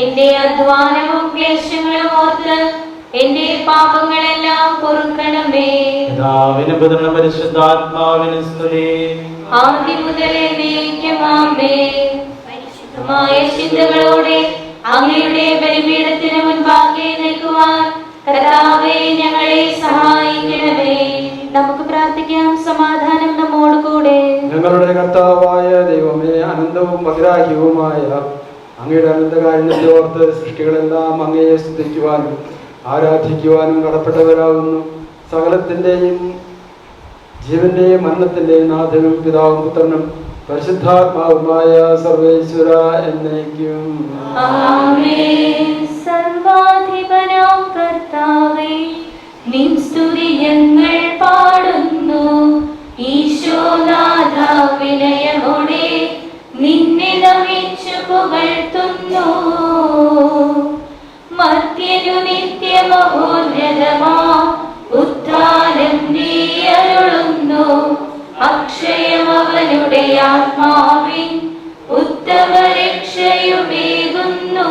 Speaker 3: എന്റെ അധ്വാനവും ക്ലേശങ്ങളും ഓർത്ത് എന്റെ പാപങ്ങളെല്ലാം പൊറുക്കണമേ.
Speaker 4: പിതാവിനും പുത്രനും പരിശുദ്ധാത്മാവിനും സ്തുതി.
Speaker 3: ആദ്യം മുതലേ എന്നേക്കും ആമേൻ. പരിശുദ്ധമായ ചിന്തകളോടെ അങ്ങയുടെ ബലിപീഠത്തിന് മുൻപാകെ നിൽക്കുവാൻ കർത്താവേ ഞങ്ങളെ സഹായിക്കണമേ. നമുക്ക് പ്രാർത്ഥിക്കാം. സമാധാനം നമ്മോട് കൂടെ.
Speaker 6: ഞങ്ങളുടെ കർത്താവായ ദൈവമേ, അനന്തവും അഗ്രാഹ്യവുമായ അങ്ങയുടെ അനന്തകാരുണ്യത്തെ ഓർത്ത് സൃഷ്ടികളെല്ലാം അങ്ങയെ സ്തുതിക്കുവാനും ആരാധിക്കുവാനും കടപ്പെട്ടവരാകുന്നു. സകലത്തിൻ്റെയും ജീവന്റെയും മരണത്തിൻ്റെയും നാഥനും പിതാവും പുത്രനും പരിശുദ്ധാത്മാവുമായ സർവേശ്വര എന്നേക്കും.
Speaker 3: ആമേൻ. സർവാധിപനാം കർത്താവേ, നിൻ സ്തുതി ഞങ്ങൾ പാടുന്നു. ഈശോനാഥ വിനയമോടെ നിന്നെ നമിച്ചു പുകഴ്ത്തുന്നു. മർത്യനു നിത്യമഹോന്നതമാ ഉദ്ധാനം നീ അരുളുന്നു. അക്ഷയമവനുടെ ആത്മാവിൻ ഉത്തമ രക്ഷയുമേകുന്നു.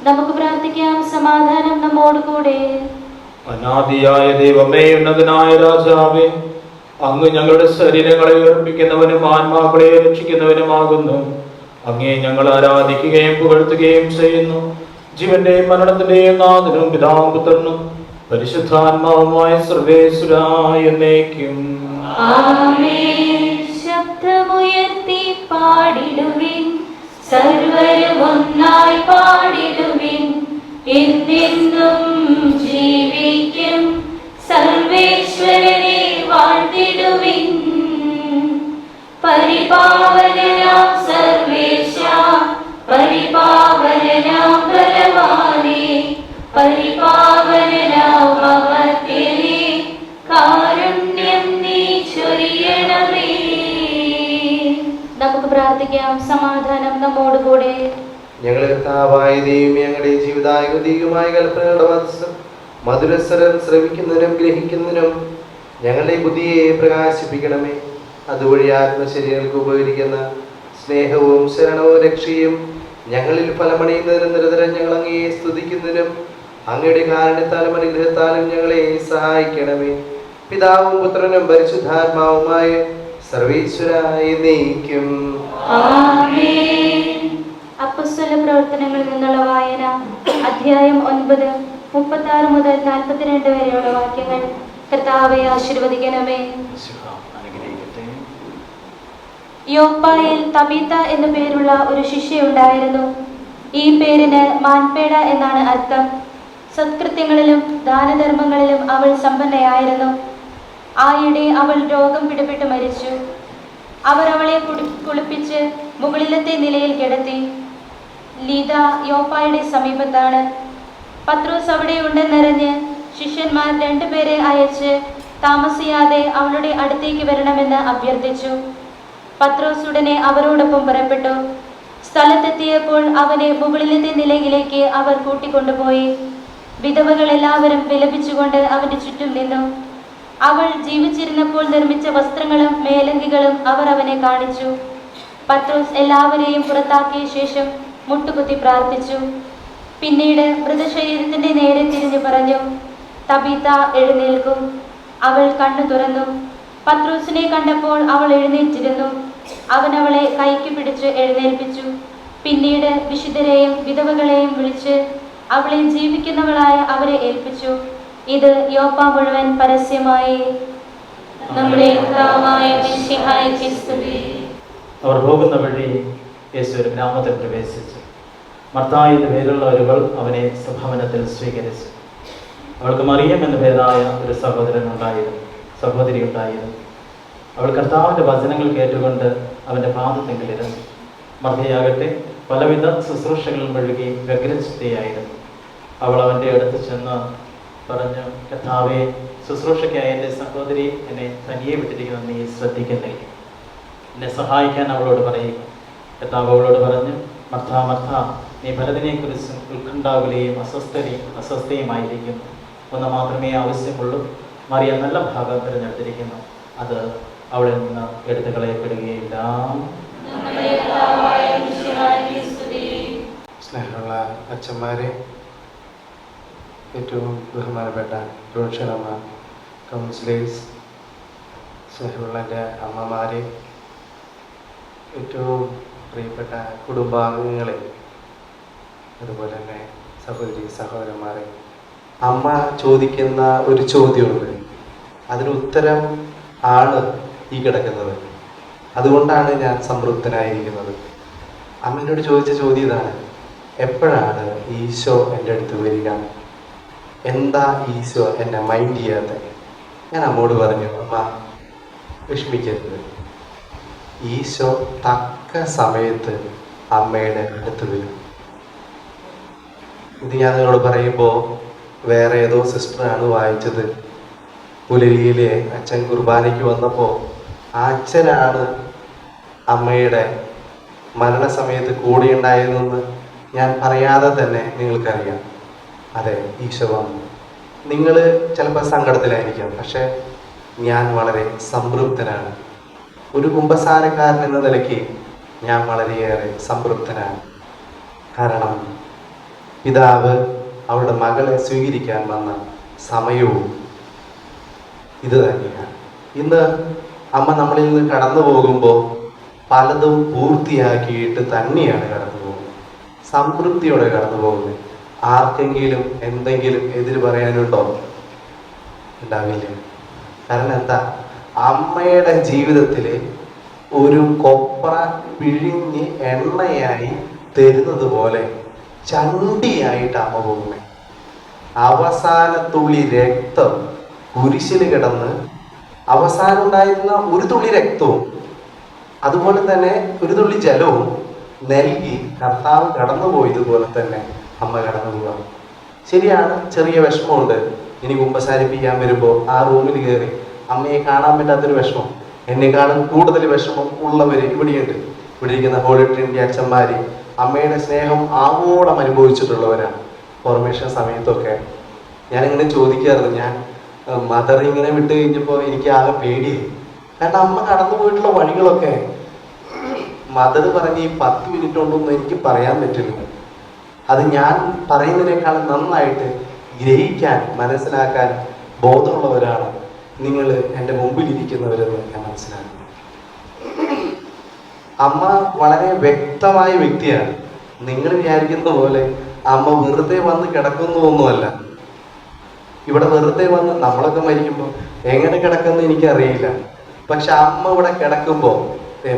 Speaker 3: നമുക്ക് പ്രാർത്ഥിക്കാം. സമാധാനം നമ്മോട് കൂടെ.
Speaker 2: അനാദിയായ ദൈവമേ, ഉന്നതനായ രാജാവേ, അങ്ങ് ഞങ്ങളുടെ ശരീരങ്ങളെ ഉയർപ്പിക്കുന്നവനും ആത്മാക്കളെ രക്ഷിക്കുന്നവനുമാകുന്നു. അങ്ങേ ഞങ്ങൾ ആരാധിക്കുകയും പുകഴ്ത്തുകയും ചെയ്യുന്നു. ജീവന്റെയും മരണത്തിന്റെയും നാഥനും പിതാവും പുത്രനും പരിശുദ്ധാത്മാവുമായ സർവേശ്വരായ എന്നേക്കും.
Speaker 3: ആമേൻ. ശബ്ദമുയർത്തി പാടിടുവിൻ, സർവരും ഒന്നായി പാടിടുവിൻ. എന്നെന്നും ജീവിക്കും സർവേശ്വരനെ വാഴ്ത്തിടുവിൻ. പരിപാവനാം സർവേശ, പരിപാവനാം ബലവാനേ, പരിപാവനാം അമർത്യനേ, കാരുണ്യം നീ ചൊരിയണമേ. നമുക്ക് പ്രാർത്ഥിക്കാം. സമാധാനം നമ്മോട് കൂടെ.
Speaker 8: ഞങ്ങളുടെ കർത്താവായ ദൈവമേ, ഞങ്ങളുടെ ജീവിതായുഗീയമായ കൽപ്പനകളുടെ മധുരസ്വരം ശ്രവിക്കുന്നതിനും ഗ്രഹിക്കുന്നതിനും ഞങ്ങളുടെ ബുദ്ധിയെ പ്രകാശിപ്പിക്കണമേ. അതുവഴി ആത്മശരീരങ്ങൾക്ക് ഉപകരിക്കുന്ന സ്നേഹവും ശരണവും രക്ഷയും ഞങ്ങളിൽ ഫലമണിയുന്നതിനും നിരന്തരം ഞങ്ങൾ അങ്ങയെ സ്തുതിക്കുന്നതിനും അങ്ങയുടെ കാരുണ്യത്താലും അനുഗ്രഹത്താലും ഞങ്ങളെ സഹായിക്കണമേ. പിതാവും പുത്രനും പരിശുദ്ധാത്മാവുമായ സർവേശ്വരായ എന്നേക്കും.
Speaker 3: ആമേൻ. അപ്പോസ്തല പ്രവർത്തനങ്ങളിൽ നിന്നുള്ള വായന, അധ്യായം 9, 36 മുതൽ 42 വരെയുള്ള വാക്യങ്ങൾ. കർത്താവെ ആശീർവദിക്കണമേ. യോപ്പായിൽ തബീത്ത എന്നു പേരുള്ള ഒരു ശിഷ്യയുണ്ടായിരുന്നു. ഈ പേരിന് മാൻപേട എന്നാണ് അർത്ഥം. സത്കൃത്യങ്ങളിലും ദാനധർമ്മങ്ങളിലും അവൾ സമ്പന്നയായിരുന്നു. ആയിടെ അവൾ രോഗം പിടിപെട്ട് മരിച്ചു. അവർ അവളെ കുളിപ്പിച്ച് മുകളിലത്തെ നിലയിൽ കിടത്തി. ലീദ യോപ്പായുടെ സമീപത്താണ്. പത്രോസ് അവിടെ ഉണ്ടെന്നറിഞ്ഞ് ശിഷ്യന്മാർ 2 പേരെ അയച്ച് താമസിയാതെ അവളുടെ അടുത്തേക്ക് വരണമെന്ന് അഭ്യർത്ഥിച്ചു. പത്രോസ് ഉടനെ അവരോടൊപ്പം പുറപ്പെട്ടു. സ്ഥലത്തെത്തിയപ്പോൾ അവനെ മുകളിലത്തെ നിലയിലേക്ക് അവർ കൂട്ടിക്കൊണ്ടുപോയി. വിധവകൾ എല്ലാവരും വിലപിച്ചുകൊണ്ട് അവന്റെ ചുറ്റും നിന്നു. അവൾ ജീവിച്ചിരുന്നപ്പോൾ നിർമ്മിച്ച വസ്ത്രങ്ങളും മേലങ്കികളും അവർ അവനെ കാണിച്ചു. പത്രോസ് എല്ലാവരെയും പുറത്താക്കിയ ശേഷം മുട്ടുകുത്തി പ്രാർത്ഥിച്ചു. പിന്നീട് മൃതശരീരത്തിന്റെ നേരെ തിരിഞ്ഞു പറഞ്ഞു, തബീത്ത എഴുന്നേൽക്കും. അവൾ കണ്ണു തുറന്നു. പത്രോസിനെ കണ്ടപ്പോൾ അവൾ എഴുന്നേറ്റിരുന്നു. അവൻ അവളെ കൈക്ക് പിടിച്ച് എഴുന്നേൽപ്പിച്ചു. പിന്നീട് വിശുദ്ധരെയും വിധവകളെയും വിളിച്ച് അവളെ ജീവിക്കുന്നവളായ അവരെ ഏൽപ്പിച്ചു. ഇത് യോപ്പ മുഴുവൻ പരസ്യമായി. നമ്മുടെ കർത്താവായ മിശിഹായ്ക്ക് സ്തുതി.
Speaker 4: അവർ പോകുന്ന വഴി യേശു ഒരു ഗ്രാമത്തിൽ പ്രവേശിച്ചു. മർത്തായി എന്ന പേരുള്ള ഒരുവൾ അവനെ സ്വഭവനത്തിൽ സ്വീകരിച്ചു. അവൾക്ക് മറിയം എന്ന പേരായ ഒരു സഹോദരി ഉണ്ടായിരുന്നു. അവൾ കർത്താവിൻ്റെ വചനങ്ങൾ കേട്ടുകൊണ്ട് അവൻ്റെ പാദത്തെങ്കിലിരുന്നു. മർത്തയാകട്ടെ പലവിധ ശുശ്രൂഷകളിൽ മുഴുകി വ്യഗ്രചിത്തയായിരുന്നു. അവൾ അവൻ്റെ അടുത്ത് ചെന്ന് പറഞ്ഞു, കർത്താവേ, ശുശ്രൂഷയ്ക്കായി എൻ്റെ സഹോദരി എന്നെ തനിയെ വിട്ടിരിക്കുന്നത് നീ ശ്രദ്ധിക്കുന്നില്ല. എന്നെ സഹായിക്കാൻ അവളോട് പറയുക. കർത്താവ് അവളോട് പറഞ്ഞു, മർത്ത, നീ പലതിനെക്കുറിച്ചും ഉത്കണ്ഠാകുലയും അസ്വസ്ഥയുമായിരിക്കും. ഒന്ന് മാത്രമേ ആവശ്യമുള്ളൂ. മറിയ നല്ല ഭാഗം തിരഞ്ഞെടുത്തിരിക്കുന്നു. അത് അവളിൽ നിന്ന് എടുത്തു കളയപ്പെടുകയില്ല.
Speaker 8: സ്നേഹമുള്ള അച്ഛന്മാരെ, ഏറ്റവും ബഹുമാനപ്പെട്ട പ്രൊഫഷണമ്മ, കൗൺസിലേഴ്സ്, സ്നേഹമുള്ള എൻ്റെ അമ്മമാരെ, ഏറ്റവും പ്രിയപ്പെട്ട കുടുംബാംഗങ്ങളെ, അതുപോലെ തന്നെ സഹോദരന്മാരെ, അമ്മ ചോദിക്കുന്ന ഒരു ചോദ്യമുണ്ട്. അതിന് ഉത്തരം ആണ് ഈ കിടക്കുന്നത്. അതുകൊണ്ടാണ് ഞാൻ സംതൃപ്തനായിരിക്കുന്നത്. അമ്മയോട് ചോദിച്ച ചോദ്യം ഇതാണ്: എപ്പോഴാണ് ഈശോ എൻ്റെ അടുത്ത് വരിക? എന്താ ഈശോ എന്നെ മൈൻഡ് ചെയ്യാതെ? ഞാൻ അമ്മോട് പറഞ്ഞു, അമ്മ വിഷമിക്കരുത്, ഈശോ തക്ക സമയത്ത് അമ്മയുടെ അടുത്ത് വരും. ഇത് ഞാൻ നിങ്ങളോട് പറയുമ്പോൾ വേറെ ഏതോ സിസ്റ്ററാണ് വായിച്ചത്. പുലരിയിലെ അച്ഛൻ കുർബാനയ്ക്ക് വന്നപ്പോൾ ആ അച്ഛനാണ് അമ്മയുടെ മരണസമയത്ത് കൂടെ ഉണ്ടായിരുന്നെന്ന് ഞാൻ പറയാതെ തന്നെ നിങ്ങൾക്കറിയാം. അതെ, ഈശോ വന്നു. നിങ്ങൾ ചിലപ്പോൾ സങ്കടത്തിലായിരിക്കാം, പക്ഷെ ഞാൻ വളരെ സംതൃപ്തനാണ്. ഒരു കുമ്പസാരക്കാരൻ എന്ന നിലയ്ക്ക് ഞാൻ വളരെയേറെ സംതൃപ്തനാണ്. കാരണം പിതാവ് അവരുടെ മകളെ സ്വീകരിക്കാൻ വന്ന സമയവും ഇത് തന്നെയാണ്. ഇന്ന് അമ്മ നമ്മളിൽ നിന്ന് കടന്നു പോകുമ്പോൾ പലതും പൂർത്തിയാക്കിയിട്ട് തന്നെയാണ് കടന്നു പോകുന്നത്. സംതൃപ്തിയോടെ കടന്നു പോകുന്നത്. ആർക്കെങ്കിലും എന്തെങ്കിലും എതിര് പറയാനുണ്ടോ? ഉണ്ടാവില്ല. കാരണം എന്താ? അമ്മയുടെ ജീവിതത്തിൽ ഒരു കൊപ്ര പിഴിഞ്ഞ് എണ്ണയായി തരുന്നത് പോലെ ചണ്ടിയായിട്ട് അമ്മ പോകുന്നത്. അവസാനത്തുള്ളി രക്തം കുരിശിൽ കിടന്ന് അവസാനം ഉണ്ടായിരുന്ന ഒരു തുള്ളി രക്തവും അതുപോലെ തന്നെ ഒരു തുള്ളി ജലവും നൽകി കർത്താവ് കടന്നുപോയതുപോലെ തന്നെ അമ്മ കടന്നു പോവാം. ശരിയാണ്, ചെറിയ വിഷമമുണ്ട്. ഇനി കുമ്പസാരിപ്പിക്കാൻ വരുമ്പോൾ ആ റൂമിൽ കയറി അമ്മയെ കാണാൻ പറ്റാത്തൊരു വിഷമം. എന്നെക്കാളും കൂടുതൽ വിഷമം ഉള്ളവർ ഇവിടെയുണ്ട്. ഇവിടെ ഇരിക്കുന്ന ഹോളി ട്രിനിറ്റി അച്ഛന്മാര് അമ്മയുടെ സ്നേഹം ആവോളം അനുഭവിച്ചിട്ടുള്ളവരാണ്. ഫോർമേഷൻ സമയത്തൊക്കെ ഞാനിങ്ങനെ ചോദിക്കാറുണ്ട്. ഞാൻ മദർ ഇങ്ങനെ വിട്ട് കഴിഞ്ഞപ്പോൾ എനിക്ക് ആകെ പേടിയായി. കാരണം അമ്മ കടന്നു പോയിട്ടുള്ള വഴികളൊക്കെ മദർ പറഞ്ഞ് ഈ 10 മിനിറ്റ് കൊണ്ടൊന്നും എനിക്ക് പറയാൻ പറ്റില്ല. അത് ഞാൻ പറയുന്നതിനേക്കാൾ നന്നായിട്ട് ഗ്രഹിക്കാൻ, മനസ്സിലാക്കാൻ ബോധമുള്ളവരാണ് നിങ്ങൾ എൻ്റെ മുമ്പിലിരിക്കുന്നവരെന്ന് ഞാൻ മനസ്സിലാക്കുന്നു. അമ്മ വളരെ വ്യക്തമായ വ്യക്തിയാണ്. നിങ്ങൾ വിചാരിക്കുന്ന പോലെ അമ്മ വെറുതെ വന്ന് കിടക്കുന്നൊന്നുമല്ല. ഇവിടെ വെറുതെ വന്ന് നമ്മളൊക്കെ മരിക്കുമ്പോൾ എങ്ങനെ കിടക്കുന്ന എനിക്കറിയില്ല. പക്ഷെ അമ്മ ഇവിടെ കിടക്കുമ്പോൾ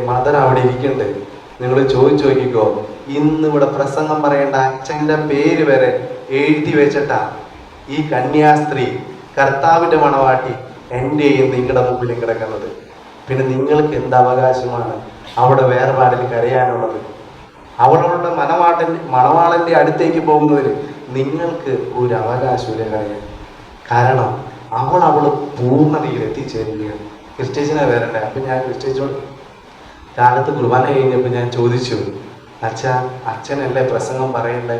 Speaker 8: മദർ അവിടെ ഇരിക്കണ്ടേ. നിങ്ങൾ ചോദിച്ചു നോക്കിക്കോ, ഇന്ന് ഇവിടെ പ്രസംഗം പറയേണ്ട അച്ഛൻ്റെ പേര് വരെ എഴുതി വെച്ചിട്ടാ ഈ കന്യാസ്ത്രീ, കർത്താവിൻ്റെ മണവാട്ടി എൻ്റെയും നിങ്ങളുടെ മുമ്പിലും കിടക്കുന്നത്. പിന്നെ നിങ്ങൾക്ക് എന്ത് അവകാശമാണ് അവിടെ വേർപാടിൽ കരയാനുള്ളത്? അവളുടെ മണവാളൻ്റെ അടുത്തേക്ക് പോകുന്നതിൽ നിങ്ങൾക്ക് ഒരു അവകാശമില്ല കരയാൻ. കാരണം അവൾ പൂർണ്ണതയിൽ എത്തിച്ചേരുകയാണ്. ക്രിസ്റ്റേജിനെ വരണ്ടേ? അപ്പം ഞാൻ ക്രിസ്റ്റേജോട് കാലത്ത് കുർബാന കഴിഞ്ഞപ്പോൾ ഞാൻ ചോദിച്ചു, അച്ഛനല്ലേ പ്രസംഗം പറയണ്ടേ?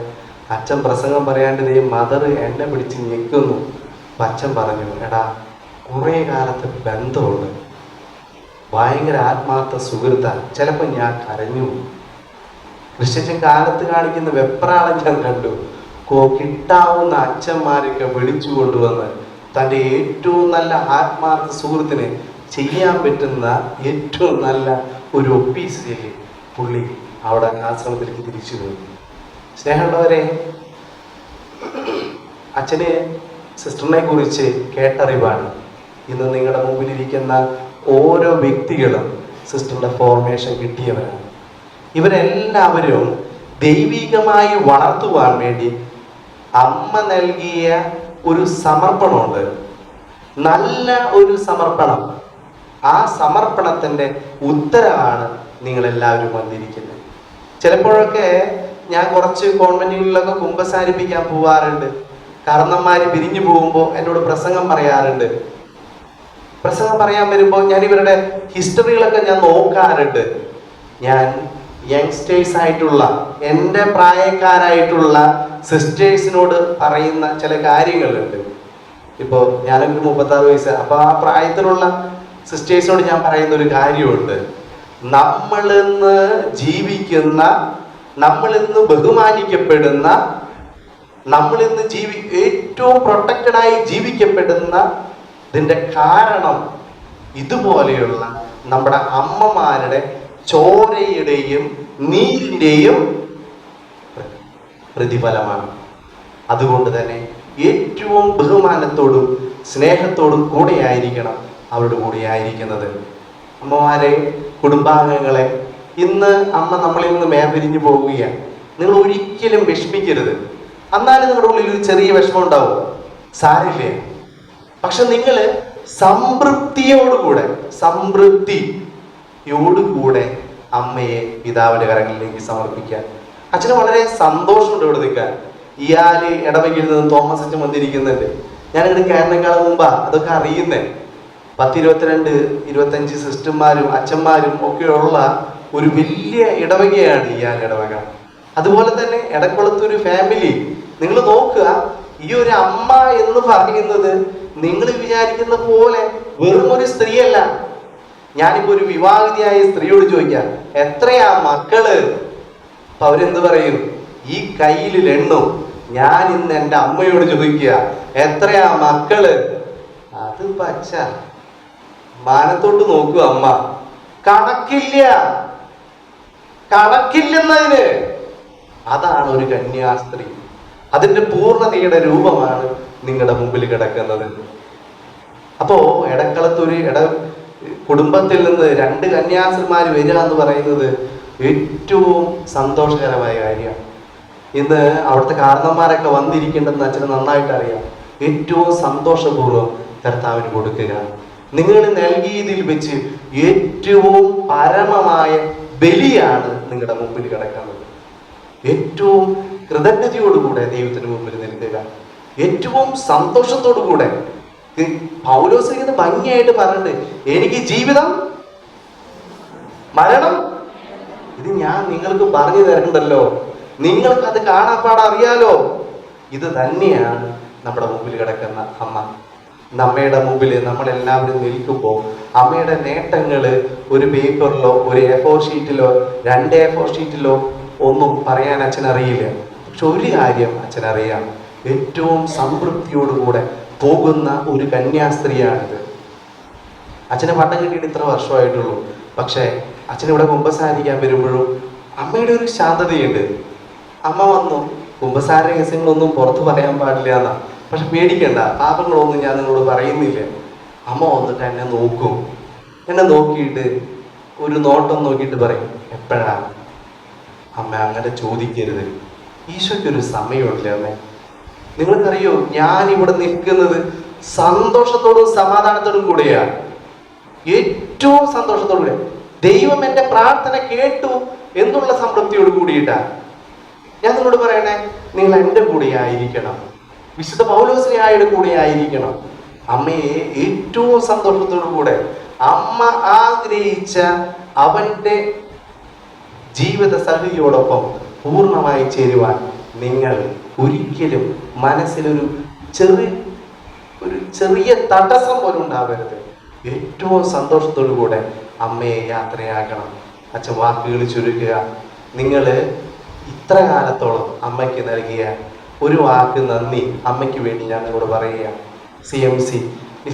Speaker 8: അച്ഛൻ പ്രസംഗം പറയാണ്ട് മദർ എന്നെ പിടിച്ച് ഞെക്കുന്നു. അപ്പം അച്ഛൻ പറഞ്ഞു, എടാ കുറേ കാലത്ത് ബന്ധമുണ്ട്, ഭയങ്കര ആത്മാർത്ഥ സുഹൃത്താണ്. ചിലപ്പോൾ ഞാൻ കരഞ്ഞു. ക്രിസ്ത്യൻ കാലത്ത് കാണിക്കുന്ന വെപ്രാളം ഞാൻ കണ്ടു. കിട്ടാവുന്ന അച്ഛന്മാരൊക്കെ വിളിച്ചു കൊണ്ടുവന്ന് തൻ്റെ ഏറ്റവും നല്ല ആത്മാർത്ഥ സുഹൃത്തിനെ ചെയ്യാൻ പറ്റുന്ന ഏറ്റവും നല്ല ഒരു ഒപ്പീസിൽ പുള്ളി അവിടെ ആശ്രമത്തിലേക്ക് തിരിച്ചു പോയി. സ്നേഹമുള്ളവരെ, അച്ഛന് സിസ്റ്ററിനെ കുറിച്ച് കേട്ടറിവാണ്. ഇന്ന് നിങ്ങളുടെ മുമ്പിലിരിക്കുന്ന ഓരോ വ്യക്തികളും സിസ്റ്ററിന്റെ ഫോർമേഷൻ കിട്ടിയവരാണ്. ഇവരെല്ലാവരും ദൈവികമായി വളർത്തുവാൻ വേണ്ടി അമ്മ നൽകിയ ഒരു സമർപ്പണമുണ്ട്, നല്ല ഒരു സമർപ്പണം. ആ സമർപ്പണത്തിന്റെ ഉത്തരവാണ് നിങ്ങളെല്ലാവരും വന്നിരിക്കുന്നത്. ചിലപ്പോഴൊക്കെ ഞാൻ കുറച്ച് കോൺവെന്റുകളിലൊക്കെ കുമ്പസാരിപ്പിക്കാൻ പോവാറുണ്ട്. കാരണന്മാര് പിരിഞ്ഞു പോകുമ്പോൾ എന്നോട് പ്രസംഗം പറയാറുണ്ട്. പ്രസംഗം പറയാൻ വരുമ്പോൾ ഞാൻ ഇവരുടെ ഹിസ്റ്ററികളൊക്കെ ഞാൻ നോക്കാറുണ്ട്. ഞാൻ യങ്സ്റ്റേഴ്സ് ആയിട്ടുള്ള എൻ്റെ പ്രായക്കാരായിട്ടുള്ള സിസ്റ്റേഴ്സിനോട് പറയുന്ന ചില കാര്യങ്ങളുണ്ട്. ഇപ്പോൾ ഞാനൊരു 36 വയസ്സ്, അപ്പോൾ ആ പ്രായത്തിലുള്ള സിസ്റ്റേഴ്സിനോട് ഞാൻ പറയുന്ന ഒരു കാര്യമുണ്ട്. നമ്മളിന്ന് ജീവിക്കുന്ന, നമ്മളിന്ന് ബഹുമാനിക്കപ്പെടുന്ന, നമ്മളിന്ന് ഏറ്റവും പ്രൊട്ടക്റ്റഡായി ജീവിക്കപ്പെടുന്ന ഇതിൻ്റെ കാരണം ഇതുപോലെയുള്ള നമ്മുടെ അമ്മമാരുടെ ചോരയുടെയും നീരിൻ്റെയും പ്രതിഫലമാണ്. അതുകൊണ്ട് തന്നെ ഏറ്റവും ബഹുമാനത്തോടും സ്നേഹത്തോടും കൂടെയായിരിക്കണം അവരുടെ കൂടെ ആയിരിക്കുന്നത്. അമ്മമാരെ, കുടുംബാംഗങ്ങളെ, ഇന്ന് അമ്മ നമ്മളിൽ നിന്ന് മേപിരിഞ്ഞു പോവുകയാണ്. നിങ്ങൾ ഒരിക്കലും വിഷമിക്കരുത്. എന്നാലും നിങ്ങളുടെ ഉള്ളിൽ ഒരു ചെറിയ വിഷമം ഉണ്ടാവും, സാരില്ലേ. പക്ഷെ നിങ്ങൾ സംതൃപ്തിയോടുകൂടെ അമ്മയെ പിതാവിന്റെ കരങ്ങളിലേക്ക് സമർപ്പിക്കാൻ. അച്ഛന് വളരെ സന്തോഷമുണ്ട് ഇവിടെ നിൽക്കാൻ. ഇയാള് ഇടവകയിൽ നിന്ന് തോമസ് അച്ഛൻ വന്നിരിക്കുന്നുണ്ട്. ഞാനിവിടെ കയറുന്നേക്കാളും മുമ്പാ അതൊക്കെ അറിയുന്നേ. 10-22-25 സിസ്റ്റർമാരും അച്ഛന്മാരും ഒക്കെയുള്ള ഒരു വലിയ ഇടവകയാണ് ഇയാൾ ഇടവക. അതുപോലെ തന്നെ എടക്കുളത്തൊരു ഫാമിലി. നിങ്ങൾ നോക്കുക, ഈ ഒരു അമ്മ എന്ന് പറയുന്നത് നിങ്ങൾ വിചാരിക്കുന്ന പോലെ വെറും ഒരു സ്ത്രീയല്ല. ഞാനിപ്പോ ഒരു വിവാഹിതയായ സ്ത്രീയോട് ചോദിക്കാം, എത്രയാ മക്കള്? അപ്പൊ അവരെന്ത് പറയും? ഈ കയ്യിൽ എണ്ണും. ഞാൻ ഇന്ന് എൻ്റെ അമ്മയോട് ചോദിക്കുക, എത്രയാ മക്കള്? അത് പച്ച മാനത്തോട്ട് നോക്കുക അമ്മ. കണക്കില്ലെന്നതിന്. അതാണ് ഒരു കന്യാസ്ത്രീ. അതിന്റെ പൂർണ്ണതയുടെ രൂപമാണ് നിങ്ങളുടെ മുമ്പിൽ കിടക്കുന്നത്. അപ്പോ എടക്കളത്തൊരു കുടുംബത്തിൽ നിന്ന് 2 കന്യാസ്ത്രീമാർ വരിക എന്ന് പറയുന്നത് ഏറ്റവും സന്തോഷകരമായ കാര്യമാണ്. ഇന്ന് അവിടുത്തെ കാരണന്മാരൊക്കെ വന്നിരിക്കേണ്ടെന്ന് അച്ഛന് നന്നായിട്ട് അറിയാം. ഏറ്റവും സന്തോഷപൂർവ്വം കർത്താവിന് കൊടുക്കുക. നിങ്ങൾ നൽകിയതിൽ വെച്ച് ഏറ്റവും പരമമായ ബലിയാണ് നിങ്ങളുടെ മുമ്പിൽ കിടക്കുന്നത്. ഏറ്റവും കൃതജ്ഞതയോടുകൂടെ ദൈവത്തിന് മുമ്പിൽ നിൽക്കുക, ഏറ്റവും സന്തോഷത്തോടുകൂടെ. പൗലോസ് ഇത് ഭംഗിയായിട്ട് പറഞ്ഞിട്ട്, എനിക്ക് ജീവിതം മരണം ഇത് ഞാൻ നിങ്ങൾക്ക് പറഞ്ഞു തരണ്ടല്ലോ, നിങ്ങൾക്കത് കാണാപ്പാട അറിയാലോ. ഇത് തന്നെയാണ് നമ്മുടെ മുമ്പിൽ കിടക്കുന്ന അമ്മ. നമ്മയുടെ മുമ്പിൽ നമ്മളെല്ലാവരും നിൽക്കുമ്പോൾ അമ്മയുടെ നേട്ടങ്ങൾ ഒരു പേപ്പറിലോ ഒരു A4 ഷീറ്റിലോ 2 A4 ഷീറ്റിലോ ഒന്നും പറയാൻ അച്ഛനറിയില്ല. പക്ഷെ ഒരു കാര്യം അച്ഛനറിയാം, ഏറ്റവും സംതൃപ്തിയോടുകൂടെ പോകുന്ന ഒരു കന്യാസ്ത്രീയാണിത്. അച്ഛന് പട്ടം കിട്ടിയിട്ട് ഇത്ര വർഷമായിട്ടുള്ളൂ. പക്ഷെ അച്ഛനിവിടെ കുമ്പസാരിക്കാൻ വരുമ്പോഴും അമ്മയുടെ ഒരു ശാന്തതയുണ്ട്. അമ്മ വന്നു, കുമ്പസാര രഹസ്യങ്ങളൊന്നും പുറത്ത് പറയാൻ പാടില്ല എന്നാ. പക്ഷെ പേടിക്കണ്ട, പാപങ്ങളൊന്നും ഞാൻ നിങ്ങളോട് പറയുന്നില്ല. അമ്മ വന്നിട്ട് എന്നെ നോക്കും. എന്നെ നോക്കിയിട്ട് ഒരു നോട്ടം നോക്കിയിട്ട് പറയും, എപ്പോഴാ അമ്മ? അങ്ങനെ ചോദിക്കരുത്. ഈശോയ്ക്കൊരു സമയമുണ്ട് അമ്മേ. നിങ്ങൾക്കറിയോ, ഞാൻ ഇവിടെ നിൽക്കുന്നത് സന്തോഷത്തോടും സമാധാനത്തോടും കൂടെയാണ്. ഏറ്റവും സന്തോഷത്തോടു കൂടെ ദൈവം എൻ്റെ പ്രാർത്ഥന കേട്ടു എന്നുള്ള സംതൃപ്തിയോട് കൂടിയിട്ടാണ് ഞാൻ നിങ്ങളോട് പറയണേ. നിങ്ങൾ എൻ്റെ കൂടെ ആയിരിക്കണം, വിശുദ്ധ പൗലോസ്ലീഹായുടെ കൂടെ ആയിരിക്കണം. അമ്മയെ ഏറ്റവും സന്തോഷത്തോടു കൂടെ അമ്മ ആഗ്രഹിച്ച അവന്റെ ജീവിത സഖിയോടൊപ്പം പൂർണ്ണമായി ചേരുവാൻ നിങ്ങൾ ഒരിക്കലും മനസ്സിലൊരു ചെറിയ തടസ്സം പോലും ഉണ്ടാവരുത്. ഏറ്റവും സന്തോഷത്തോടു കൂടെ അമ്മയെ യാത്രയാക്കണം. അച്ഛൻ വാക്കുകൾ ചുരുക്കുക. നിങ്ങൾ ഇത്ര കാലത്തോളം അമ്മയ്ക്ക് നൽകിയ ഒരു വാക്ക് നന്ദി അമ്മയ്ക്ക് വേണ്ടി ഞാൻ നിങ്ങളോട് പറയുക. CMC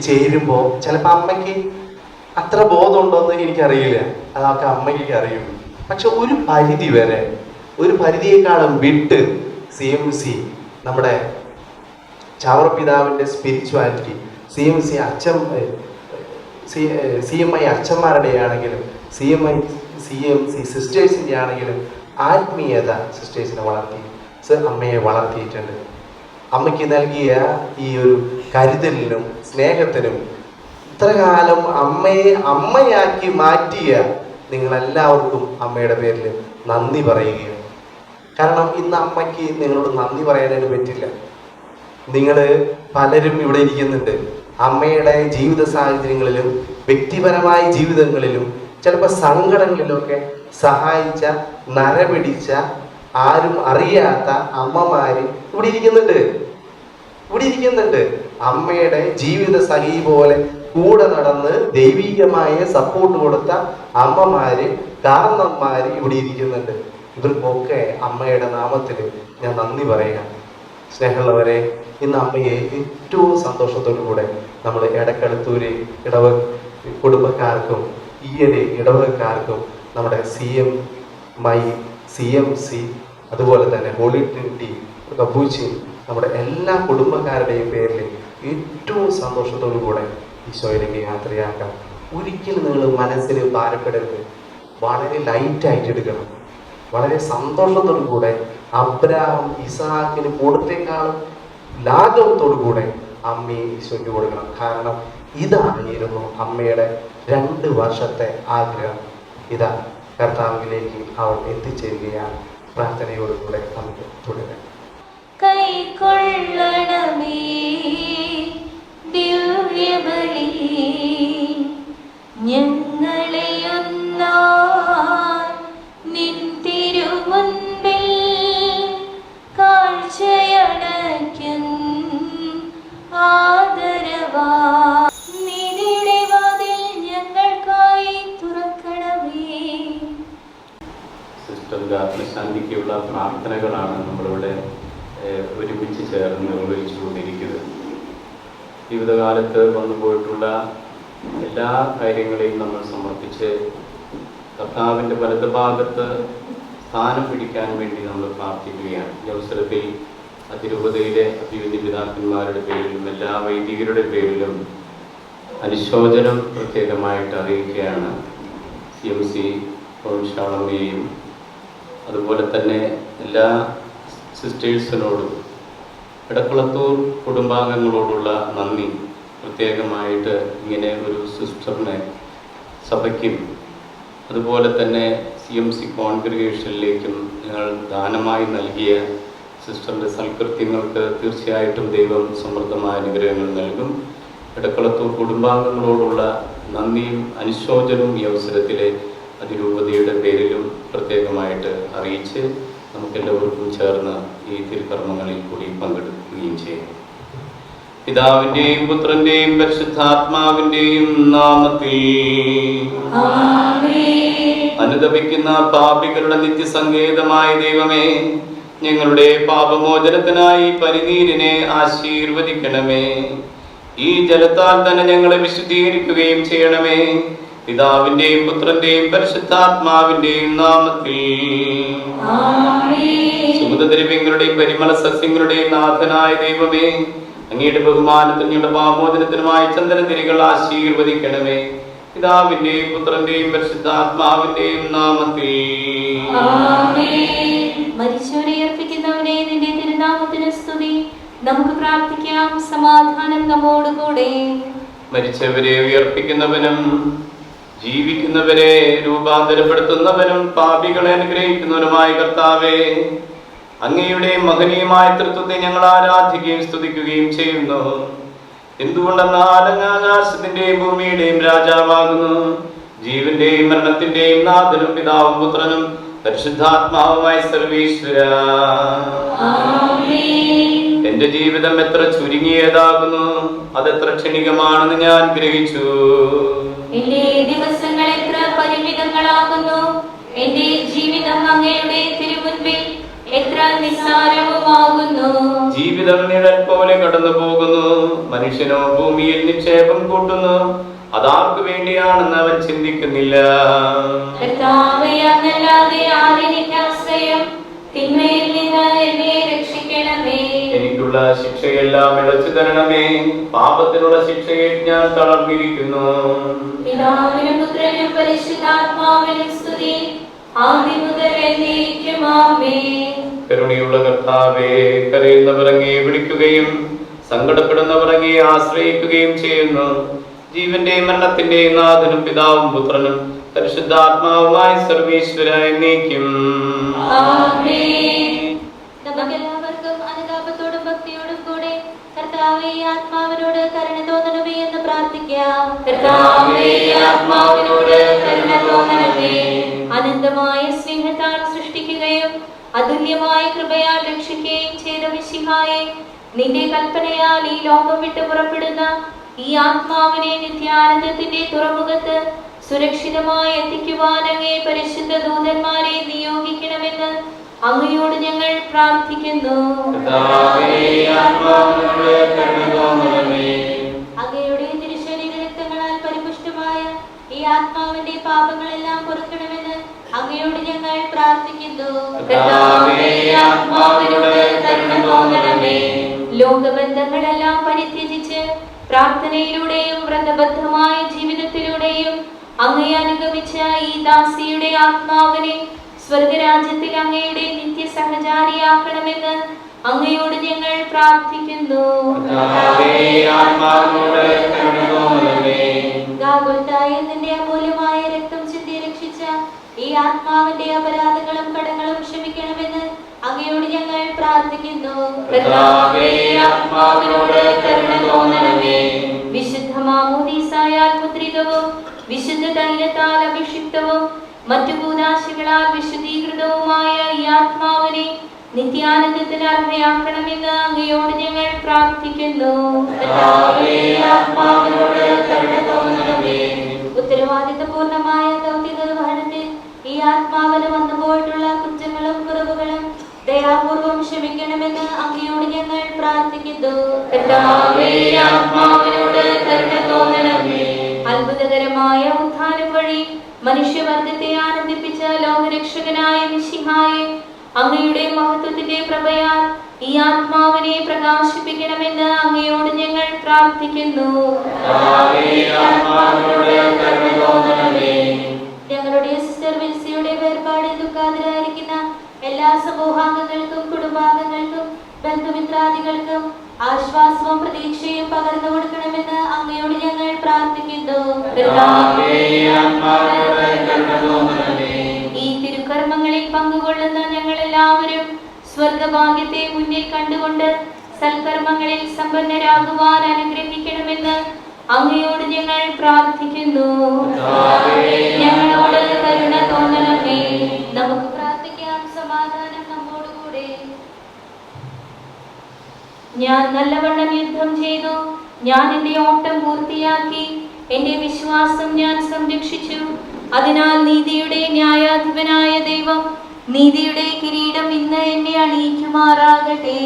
Speaker 8: ചേരുമ്പോൾ ചിലപ്പോൾ അമ്മയ്ക്ക് അത്ര ബോധമുണ്ടോയെന്ന് എനിക്കറിയില്ല, അതൊക്കെ അമ്മയ്ക്ക് അറിയുള്ളൂ. പക്ഷെ ഒരു പരിധി വരെ, ഒരു പരിധിയെക്കാളും വിട്ട് CMC നമ്മുടെ ചാവറപിതാവിൻ്റെ സ്പിരിച്വാലിറ്റി, CMC CMI അച്ഛന്മാരുടെ ആണെങ്കിലും CMC സിസ്റ്റേഴ്സിൻ്റെ ആണെങ്കിലും ആത്മീയത സിസ്റ്റേഴ്സിനെ അമ്മയെ വളർത്തിയിട്ടുണ്ട്. അമ്മയ്ക്ക് നൽകിയ ഈ ഒരു കരുതലിനും സ്നേഹത്തിനും ഇത്ര കാലം അമ്മയാക്കി മാറ്റിയ നിങ്ങളെല്ലാവർക്കും അമ്മയുടെ പേരിൽ നന്ദി പറയുകയാണ്. കാരണം ഇന്ന് അമ്മയ്ക്ക് നിങ്ങളോട് നന്ദി പറയാനായിട്ട് പറ്റില്ല. നിങ്ങൾ പലരും ഇവിടെ ഇരിക്കുന്നുണ്ട്, അമ്മയുടെ ജീവിത സാഹചര്യങ്ങളിലും വ്യക്തിപരമായ ജീവിതങ്ങളിലും ചിലപ്പോൾ സങ്കടങ്ങളിലൊക്കെ സഹായിച്ച, നരപിടിച്ച, ആരും അറിയാത്ത അമ്മമാര് ഇവിടെ ഇരിക്കുന്നുണ്ട്. അമ്മയുടെ ജീവിത സഖി പോലെ കൂടെ നടന്ന് ദൈവികമായ സപ്പോർട്ട് കൊടുത്ത അമ്മമാര്, കാരണന്മാര് ഇവിടെ ഇരിക്കുന്നുണ്ട്. ഇവർക്കൊക്കെ അമ്മയുടെ നാമത്തിൽ ഞാൻ നന്ദി പറയാം. സ്നേഹമുള്ളവരെ, ഇന്ന് അമ്മയെ ഏറ്റവും സന്തോഷത്തോടു കൂടെ നമ്മൾ എടക്കടത്തൂര് കുടുംബക്കാർക്കും ഈയൊരു ഇടവകക്കാർക്കും നമ്മുടെ CMC അതുപോലെ തന്നെ ഹോളി ട്രിനിറ്റി കപ്പൂച്ചിൻ നമ്മുടെ എല്ലാ കുടുംബക്കാരുടെയും പേരിൽ ഏറ്റവും സന്തോഷത്തോടു കൂടെ ഈശോയിലേക്ക് യാത്രയാക്കാം. ഒരിക്കലും നിങ്ങൾ മനസ്സിൽ ഭാരപ്പെടരുത്, വളരെ ലൈറ്റായിട്ട് എടുക്കണം. വളരെ സന്തോഷത്തോടു കൂടെ അബ്രാഹാം ഇസഹാക്കിന് കൊടുത്തേക്കാളും ലാഘവത്തോടു കൂടെ അമ്മയെ ഈശോയ്ക്ക് കൊടുക്കണം. കാരണം ഇതായിരുന്നു അമ്മയുടെ 2 വർഷത്തെ ആഗ്രഹം. ഇതാ കർത്താവിലേക്ക് അവൾ എത്തിച്ചേരുകയാണ്. പ്രാർത്ഥനയോടുകൂടെ നമുക്ക് തുടരാം.
Speaker 3: കൈക്കൊള്ളണമേ ദിവ്യബലി, ഞങ്ങളെയൊന്നായി നിൻ തിരുമുൻപിൽ കാഴ്ചയടയ്ക്കും ആദരവാ. നിന്റെ വാതിൽ ഞങ്ങൾക്കായി തുറക്കണമേ.
Speaker 9: സിസ്റ്ററിൻ്റെ ആത്മശാന്തിക്കുള്ള പ്രാർത്ഥനകളാണ് നമ്മളിവിടെ ഒരുമിച്ച് ചേർന്ന് നിർവഹിച്ചുകൊണ്ടിരിക്കുന്നത്. ജീവിതകാലത്ത് വന്നുപോയിട്ടുള്ള എല്ലാ കാര്യങ്ങളെയും നമ്മൾ സമർപ്പിച്ച് കർത്താവിൻ്റെ വലതുഭാഗത്ത് സ്ഥാനം പിടിക്കാൻ വേണ്ടി നമ്മൾ പ്രാർത്ഥിക്കുകയാണ്. ഈ അവസരത്തിൽ അതിരൂപതയിലെ അഭിവന്യ പിതാക്കന്മാരുടെ പേരിലും എല്ലാ വൈദികരുടെ പേരിലും അനുശോചനം പ്രത്യേകമായിട്ട് അറിയിക്കുകയാണ്. CMC ഷാളമ്മയെയും അതുപോലെ തന്നെ എല്ലാ സിസ്റ്റേഴ്സിനോടും എടക്കുളത്തൂർ കുടുംബാംഗങ്ങളോടുള്ള നന്ദി പ്രത്യേകമായിട്ട് ഇങ്ങനെ ഒരു സിസ്റ്ററിനെ സഭയ്ക്കും അതുപോലെ തന്നെ CMC കോൺഗ്രിഗേഷനിലേക്കും ഞങ്ങൾ ദാനമായി നൽകിയ സിസ്റ്ററിൻ്റെ സൽകൃത്യങ്ങൾക്ക് തീർച്ചയായിട്ടും ദൈവം സമൃദ്ധമായ അനുഗ്രഹങ്ങൾ നൽകും. എടക്കുളത്തൂർ കുടുംബാംഗങ്ങളോടുള്ള നന്ദിയും അനുശോചനവും ഈ അവസരത്തിലെ അതിരൂപതയുടെ പേരിലും പ്രത്യേകമായിട്ട് അറിയിച്ച് നമുക്കെല്ലാവർക്കും ചേർന്ന് ഈ തിരുക്കർമ്മങ്ങളിൽ കൂടി പങ്കെടുക്കുകയും ചെയ്യും. പിതാവിൻ്റെയും പുത്രൻ്റെയും പരിശുദ്ധാത്മാവിൻ്റെയും നാമത്തിൽ അനുദപിക്കുന്ന പാപികളുടെ നിത്യസങ്കേതമായ ദൈവമേ, ഞങ്ങളുടെ പാപമോചനത്തിനായി പരിനീരിനെ ആശീർവദിക്കണമേ. ഈ ജലത്താൽ തന്നെ ഞങ്ങളെ വിശുദ്ധീകരിക്കുകയും ചെയ്യണമേ. പിതാവിന്റെയും പുത്രന്റെയും പരിശുദ്ധാത്മാവിന്റെയും നാമത്തിൽ സുഗന്ധദ്രവ്യങ്ങളുടെയും പരിമള സസ്യങ്ങളുടെയും നാഥനായ ദൈവമേ, അങ്ങയുടെ ബഹുമാനത്തിന് ഞങ്ങളുടെ പാപമോചനത്തിനുമായി ചന്ദനത്തിരികൾ ആശീർവദിക്കണമേ. പിതാവിന്റെയും പുത്രന്റെയും പരിശുദ്ധാത്മാവിന്റെയും നാമത്തിൽ
Speaker 3: മരിച്ചവരെ അർപ്പിക്കുന്നവനെ നിന്റെ തിരുനാമത്തിന് സ്തുതി. നമുക്ക് പ്രാർത്ഥിക്കാം. സമാധാനം നമ്മോടുകൂടെ.
Speaker 9: മരിച്ചവരെ ഉയർപ്പിക്കുന്നവനും ജീവിക്കുന്നവരെ രൂപാന്തരപ്പെടുത്തുന്നവനും പാപികളെ അനുഗ്രഹിക്കുന്നവനുമായ കർത്താവേ, അങ്ങയുടെ മഹനീയമായ തൃത്വത്തെ ഞങ്ങൾ ആരാധിക്കുകയും സ്തുതിക്കുകയും ചെയ്യുന്നു. എന്തുകൊണ്ടെന്നാൽ അങ്ങ് ആകാശത്തിന്റെയും ഭൂമിയുടെയും രാജാവാകുന്നു. ജീവന്റെയും മരണത്തിന്റെയും നാഥനും പിതാവും പുത്രനും പരിശുദ്ധാത്മാവുമായ സർവീശ്വര. എന്റെ ജീവിതം എത്ര ചുരുങ്ങിയതാകുന്നു, അതെത്ര ക്ഷണികമാണെന്ന് ഞാൻ ഗ്രഹിച്ചു.
Speaker 3: എന്റെ ദിവസങ്ങൾ എത്ര പരിമിതങ്ങളാകുന്നു. എന്റെ ജീവിതം അങ്ങയുടെ തിരുമുൻപിൽ എത്ര നിസ്സാരവുമാകുന്നു.
Speaker 9: ജീവിതം നിഴൽ പോലെ കടന്നു പോകുന്നു. മനുഷ്യനോ ഭൂമിയിൽ നിക്ഷേപം കൂട്ടുന്നു. അതാർക്ക് വേണ്ടിയാണെന്ന് അവൻ ചിന്തിക്കുന്നില്ല.
Speaker 3: കർത്താവേ, അങ്ങല്ലാതെ ആരെനിക്ക് ആശ്രയം? തിന്മയിൽ നിന്ന് എന്നെ രക്ഷിക്കണമേ.
Speaker 9: എനിക്കുള്ള ശിക്ഷയെല്ലാം ഇളച്ചു തരണമേ. പാപത്തിനുള്ള ശിക്ഷയെ ഞാൻ തളർന്നിരിക്കുന്നു.
Speaker 3: പിതാവിനും പുത്രനും പരിശുദ്ധാത്മാവിനും സ്തുതി, ആദ്യം മുതൽ എന്നേക്കും ആമേൻ.
Speaker 9: കരുണയുള്ള കർത്താവേ, കരയുന്നവർ അങ്ങയെ വിളിക്കുകയും സങ്കടപ്പെടുന്നവർ അങ്ങയെ ആശ്രയിക്കുകയും ചെയ്യുന്നു. ജീവന്റെയും മരണത്തിന്റെയും നാഥനും പിതാവും പുത്രനും പരിശുദ്ധാത്മാവുമായ സർവീശ്വര എന്നേക്കും
Speaker 3: ആമേൻ. നമുക്കെല്ലാവർക്കും അനുതാപത്തോടും ഭക്തിയോടും കൂടെ കർത്താവേ, ആത്മാവിനോട് കരുണ തോന്നണമേ എന്ന് പ്രാർത്ഥിക്കാം. കർത്താവേ, ആത്മാവിനോട് കരുണ തോന്നണമേ. അനന്തമായ സ്നേഹത്താൽ സൃഷ്ടിക്കുകയും അതുല്യമായ കൃപയാൽ രക്ഷിക്കുകയും ചെയ്ത മിശിഹായെ, നിന്റെ കൽപ്പനയാൽ ഈ ലോകം വിട്ട് പുറപ്പെടുന്ന ഈ ആത്മാവിനെ നിത്യാനന്ദത്തിന്റെ തുറമുഖത്ത് സുരക്ഷിതമായി എത്തിക്കുവാൻ അങ്ങേ പരിശുദ്ധ ദൂതന്മാരെ നിയോഗിക്കണമെന്ന് അങ്ങയോട് ഞങ്ങൾ പ്രാർത്ഥിക്കുന്നു. അങ്ങയുടെ തിരുശരീര രക്തങ്ങളാൽ പരിപുഷ്ടമായ ഈ ആത്മാവിന്റെ പാപങ്ങളെല്ലാം പൊറുക്കണമെന്ന് അങ്ങയോട് ഞങ്ങൾ പ്രാർത്ഥിക്കുന്നു. ലോകബന്ധങ്ങളെല്ലാം പരിത്യജിച്ച് പ്രാർത്ഥനയിലൂടെയും വ്രതബദ്ധമായ ജീവിതത്തിലൂടെയും അങ്ങയെ അനുഗമിച്ച ഈ ദാസിയുടെ ആത്മാവിനെ സ്വർഗരാജ്യത്തിൽ അങ്ങയുടെ നിത്യ സഹചാരിയാക്കണമെന്ന് അങ്ങയോട് ഞങ്ങൾ പ്രാർത്ഥിക്കുന്നു. ഗാഗുൽത്തായതിന്റെ അമൂല്യമായ രക്തം ചിന്തി രക്ഷിച്ച ഈ ആത്മാവിന്റെ അപരാധങ്ങളും കടങ്ങളും ക്ഷമിക്കണമെന്ന് അങ്ങയോട് ഞങ്ങൾ പ്രാർത്ഥിക്കുന്നു. വിശുദ്ധ മാമോദീസായാൽ മുദ്രിതവും വിശുദ്ധ തൈലത്താൽ അഭിഷിക്തവും മറ്റു കൂദാശകളാൽ വിശുദ്ധീകൃതവുമായ ഈ ആത്മാവിനെ നിത്യാനന്ദത്തിന് അർഹയാക്കണമെന്ന് അങ്ങയോട് ഞങ്ങൾ പ്രാർത്ഥിക്കുന്നു. ഉത്തരവാദിത്തപൂർണമായ ദൗത്യ നിർവഹണത്തിൽ ഈ ആത്മാവിന് വന്നുപോയിട്ടുള്ള കുറ്റങ്ങളും കുറവുകളും ദയാപൂർവം ക്ഷമിക്കണമെന്ന് അങ്ങയോട് ഞങ്ങൾ പ്രാർത്ഥിക്കുന്നു. അത്ഭുതകരമായ ഉത്ഥാനം വഴി മനുഷ്യവർഗത്തെ ആനന്ദിപ്പിച്ച ലോകരക്ഷകനായ മിശിഹായെ, അങ്ങയുടെ മഹത്വത്തിന്റെ പ്രഭയാൽ ഈ ആത്മാവിനെ പ്രകാശിപ്പിക്കണമെന്ന് അങ്ങയോട് ഞങ്ങൾ പ്രാർത്ഥിക്കുന്നു. ഞങ്ങളുടെ സിസ്റ്റർ വിൽസിയുടെ വേർപാടിൽ ദുഃഖാതിരായിരിക്കുന്ന എല്ലാ സമൂഹാംഗങ്ങൾക്കും കുടുംബാംഗങ്ങൾക്കും ബന്ധുമിത്രാദികൾക്കും ആശ്വാസവും പ്രതീക്ഷയും പകർന്നു കൊടുക്കണമെന്ന് അങ്ങയോട് ഞങ്ങൾ പ്രാർത്ഥിക്കുന്നു. ഈ തിരുക്കർമ്മങ്ങളിൽ പങ്കുകൊള്ളുന്ന ഞങ്ങൾ എല്ലാവരും സ്വർഗഭാഗ്യത്തെ മുന്നിൽ കണ്ടുകൊണ്ട് സൽക്കർമ്മങ്ങളിൽ സമ്പന്നരാകുവാൻ അനുഗ്രഹിക്കണമെന്ന് അങ്ങയോട് ഞങ്ങൾ പ്രാർത്ഥിക്കുന്നു. ഞങ്ങളോട് കരുണ തോന്നണമേ. നമുക്ക് പ്രാർത്ഥിക്കാം. സമാധാനം നമ്മോടുകൂടെ. ഞാൻ നല്ലവണ്ണം യുദ്ധം ചെയ്തു, ഞാൻ എന്റെ ഓട്ടം പൂർത്തിയാക്കി, എന്റെ വിശ്വാസം ഞാൻ സംരക്ഷിച്ചു. അതിനാൽ നീതിയുടെ ന്യായാധിപനായ ദൈവം നീതിയുടെ കിരീടം ഇന്ന് എന്നെ അണിയിക്കുമാറാകട്ടെ.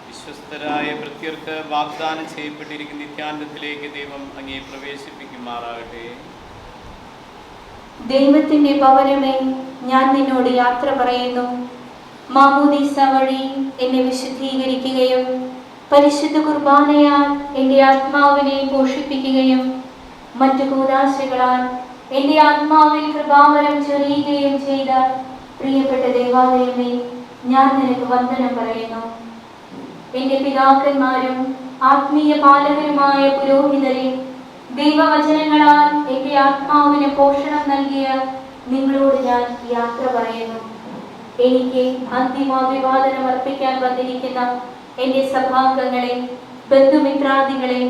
Speaker 9: വിശ്വസ്തരായ ഭൃത്യർക്ക് വാഗ്ദാനം ചെയ്യപ്പെട്ടിരിക്കുന്ന നിത്യാനന്ദത്തിലേക്ക് ദൈവം അങ്ങേ പ്രവേശിപ്പിക്കുമാറാകട്ടെ.
Speaker 3: ദൈവത്തിന്റെ ഭവനമേ, ഞാൻ നിന്നോട് യാത്ര പറയുന്നു. മാമോദീസ വഴി എന്നെ വിശുദ്ധീകരിക്കുകയും പരിശുദ്ധ കുർബാനയാൽ എന്റെ ആത്മാവിനെ പോഷിപ്പിക്കുകയും മറ്റു കൂദാശകളാൽ എന്റെ ആത്മാവിൽ കൃപാവരം ചൊരിയുകയും ചെയ്ത പ്രിയപ്പെട്ട ദേവാലയമേ, ഞാൻ നിനക്ക് വന്ദനം പറയുന്നു. എന്റെ പിതാക്കന്മാരും ആത്മീയ പാലകരുമായ പുരോഹിതരെ, ദൈവവചനങ്ങളാൽ എന്റെ ആത്മാവിന് പോഷണം നൽകിയ നിങ്ങളോട് ഞാൻ യാത്ര പറയുന്നു. എനിക്ക് അന്തിമാഭിവാദനം അർപ്പിക്കാൻ വന്നിരിക്കുന്ന എന്റെ സഭാംഗങ്ങളെ, ബന്ധുമിത്രാദികളെ,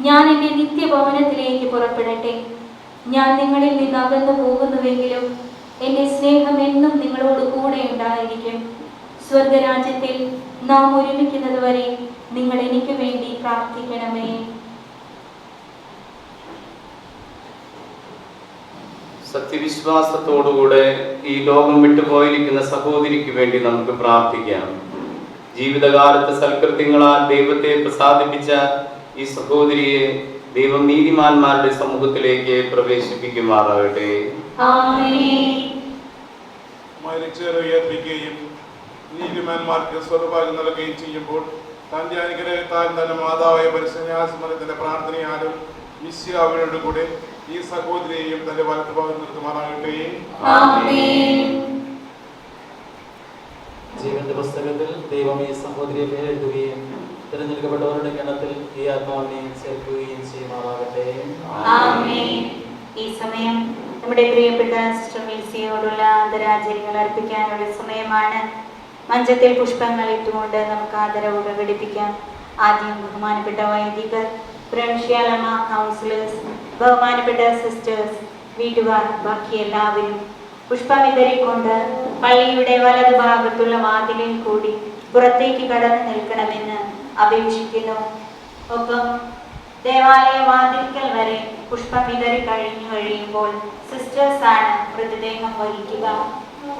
Speaker 3: ഞാൻ എന്റെ നിത്യഭവനത്തിലേക്ക് പുറപ്പെടട്ടെ. ഞാൻ നിങ്ങളിൽ നിന്ന് അകന്നു പോകുന്നുവെങ്കിലും എന്റെ സ്നേഹം എന്നും നിങ്ങളോട് കൂടെ ഉണ്ടായിരിക്കും. സ്വർഗരാജ്യത്തിൽ നാം ഒരുമിക്കുന്നത് വരെ നിങ്ങൾ എനിക്ക് വേണ്ടി പ്രാർത്ഥിക്കണമേ.
Speaker 9: സത്യവിശ്വാസത്തോടുകൂടെ ഈ ലോകം വിട്ടുപോയിരിക്കുന്ന സഹോദരിക്ക് വേണ്ടി നമുക്ക് പ്രാർത്ഥിക്കാം. ജീവിതകാലത്ത് സൽകൃത്യങ്ങളാൽ ദൈവത്തെ പ്രസാദിപ്പിച്ച ഈ സഹോദരിയെ ദൈവം നീതിമാന്മാരുടെ സമൂഹത്തിലേക്ക് പ്രവേശിപ്പിക്കുമാറാകട്ടെ.
Speaker 10: മരിച്ചവരെ ഉയർപ്പിക്കുകയും നീതിമാന്മാർക്ക് സ്വർഗ്ഗഭാഗ്യം നൽകുകയും ചെയ്യുമ്പോൾ തന്റെ അനുഗ്രഹത്താൽ തന്നെ മാതാവായ പരിശുദ്ധ പ്രാർത്ഥനയാലും മിശിഹായോട് കൂടെ ഈ സഹോദരിയെയും തന്റെ വലത്തുഭാഗം നിർത്തുമാറാകട്ടെ.
Speaker 4: ജീവന്റെ പുസ്തകത്തിൽ ദൈവം ഈ സഹോദരിയെ പേരെഴുതുകയും തിരഞ്ഞെടുക്കപ്പെട്ടവരുടെ ഗണത്തിൽ ഈ ആത്മാവിനെ ചേർക്കുകയും ചെയ്യുമാറാകട്ടെ.
Speaker 3: ഈ സമയം നമ്മുടെ പ്രിയപ്പെട്ട സിസ്റ്റർ മിൽസിയോടുള്ള ആദരാഞ്ജലികൾ അർപ്പിക്കാനുള്ള സമയമാണ്. മഞ്ചത്തിൽ പുഷ്പങ്ങൾ ഇട്ടുകൊണ്ട് നമുക്ക് ആദരവ് പ്രകടിപ്പിക്കാം. ആദ്യം ബഹുമാനപ്പെട്ട വൈദികർ, പ്രവിശ്യാലമ്മ, കൗൺസിലേഴ്സ്, ബഹുമാനപ്പെട്ട സിസ്റ്റേഴ്സ്, വീട്ടുകാർ, ബാക്കി എല്ലാവരും പുഷ്പം വിതറിക്കൊണ്ട് പള്ളിയുടെ വലതു ഭാഗത്തുള്ള വാതിലിൽ കൂടി പുറത്തേക്ക് കടന്നു നിൽക്കണമെന്ന് അപേക്ഷിക്കുന്നു. ഒപ്പം ദേവാലയ വാതിൽക്കൽ വരെ പുഷ്പം വിതറി കഴിയുമ്പോൾ സിസ്റ്റേഴ്സാണ് മൃതദേഹം വഹിക്കുക.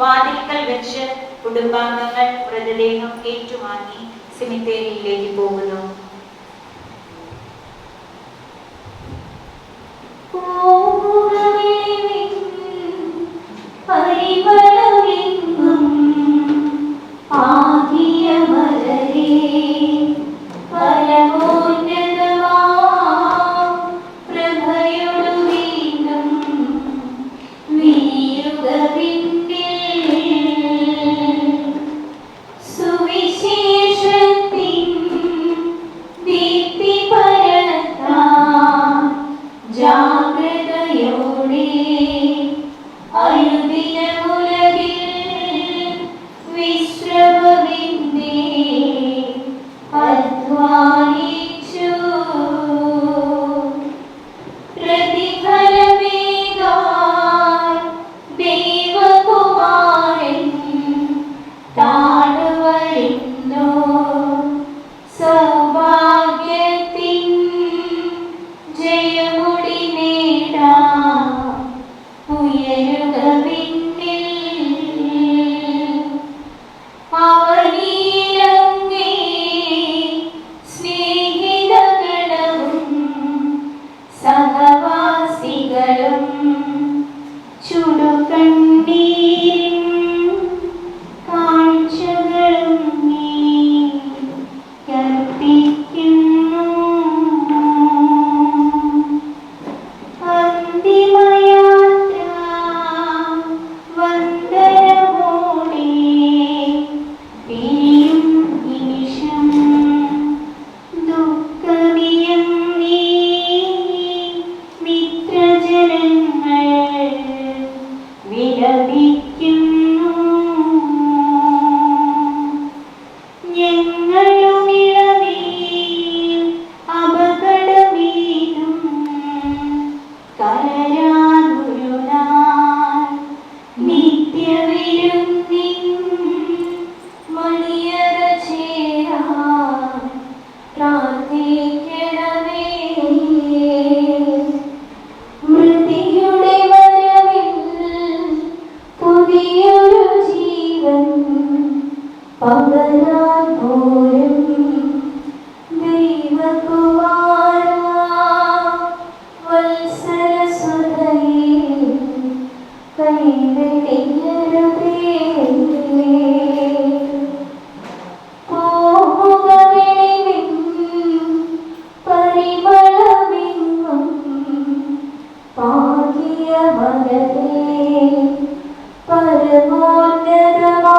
Speaker 3: വാതിൽക്കൽ വെച്ച് കുടുംബാംഗങ്ങൾ മൃതദേഹം ഏറ്റുവാങ്ങി സെമിത്തേരിയിലേക്ക് പോകുന്നു. പരമോന്നതമാ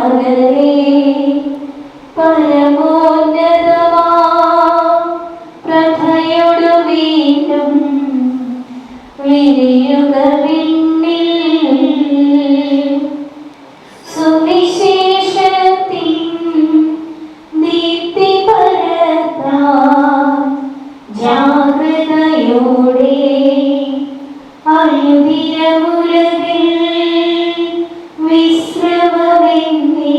Speaker 3: പകരേ പരമോന്നതമാ പ്രഭയോടു വീണ്ടും വിരിയുക വിണ്ണിൽ സുവിശേഷത്തിൻ ദീപ്തി പരത്താൻ ജാഗ്രതയോടെ അഴുതിരമുലകിൽ വിശ്രമമെന്നേ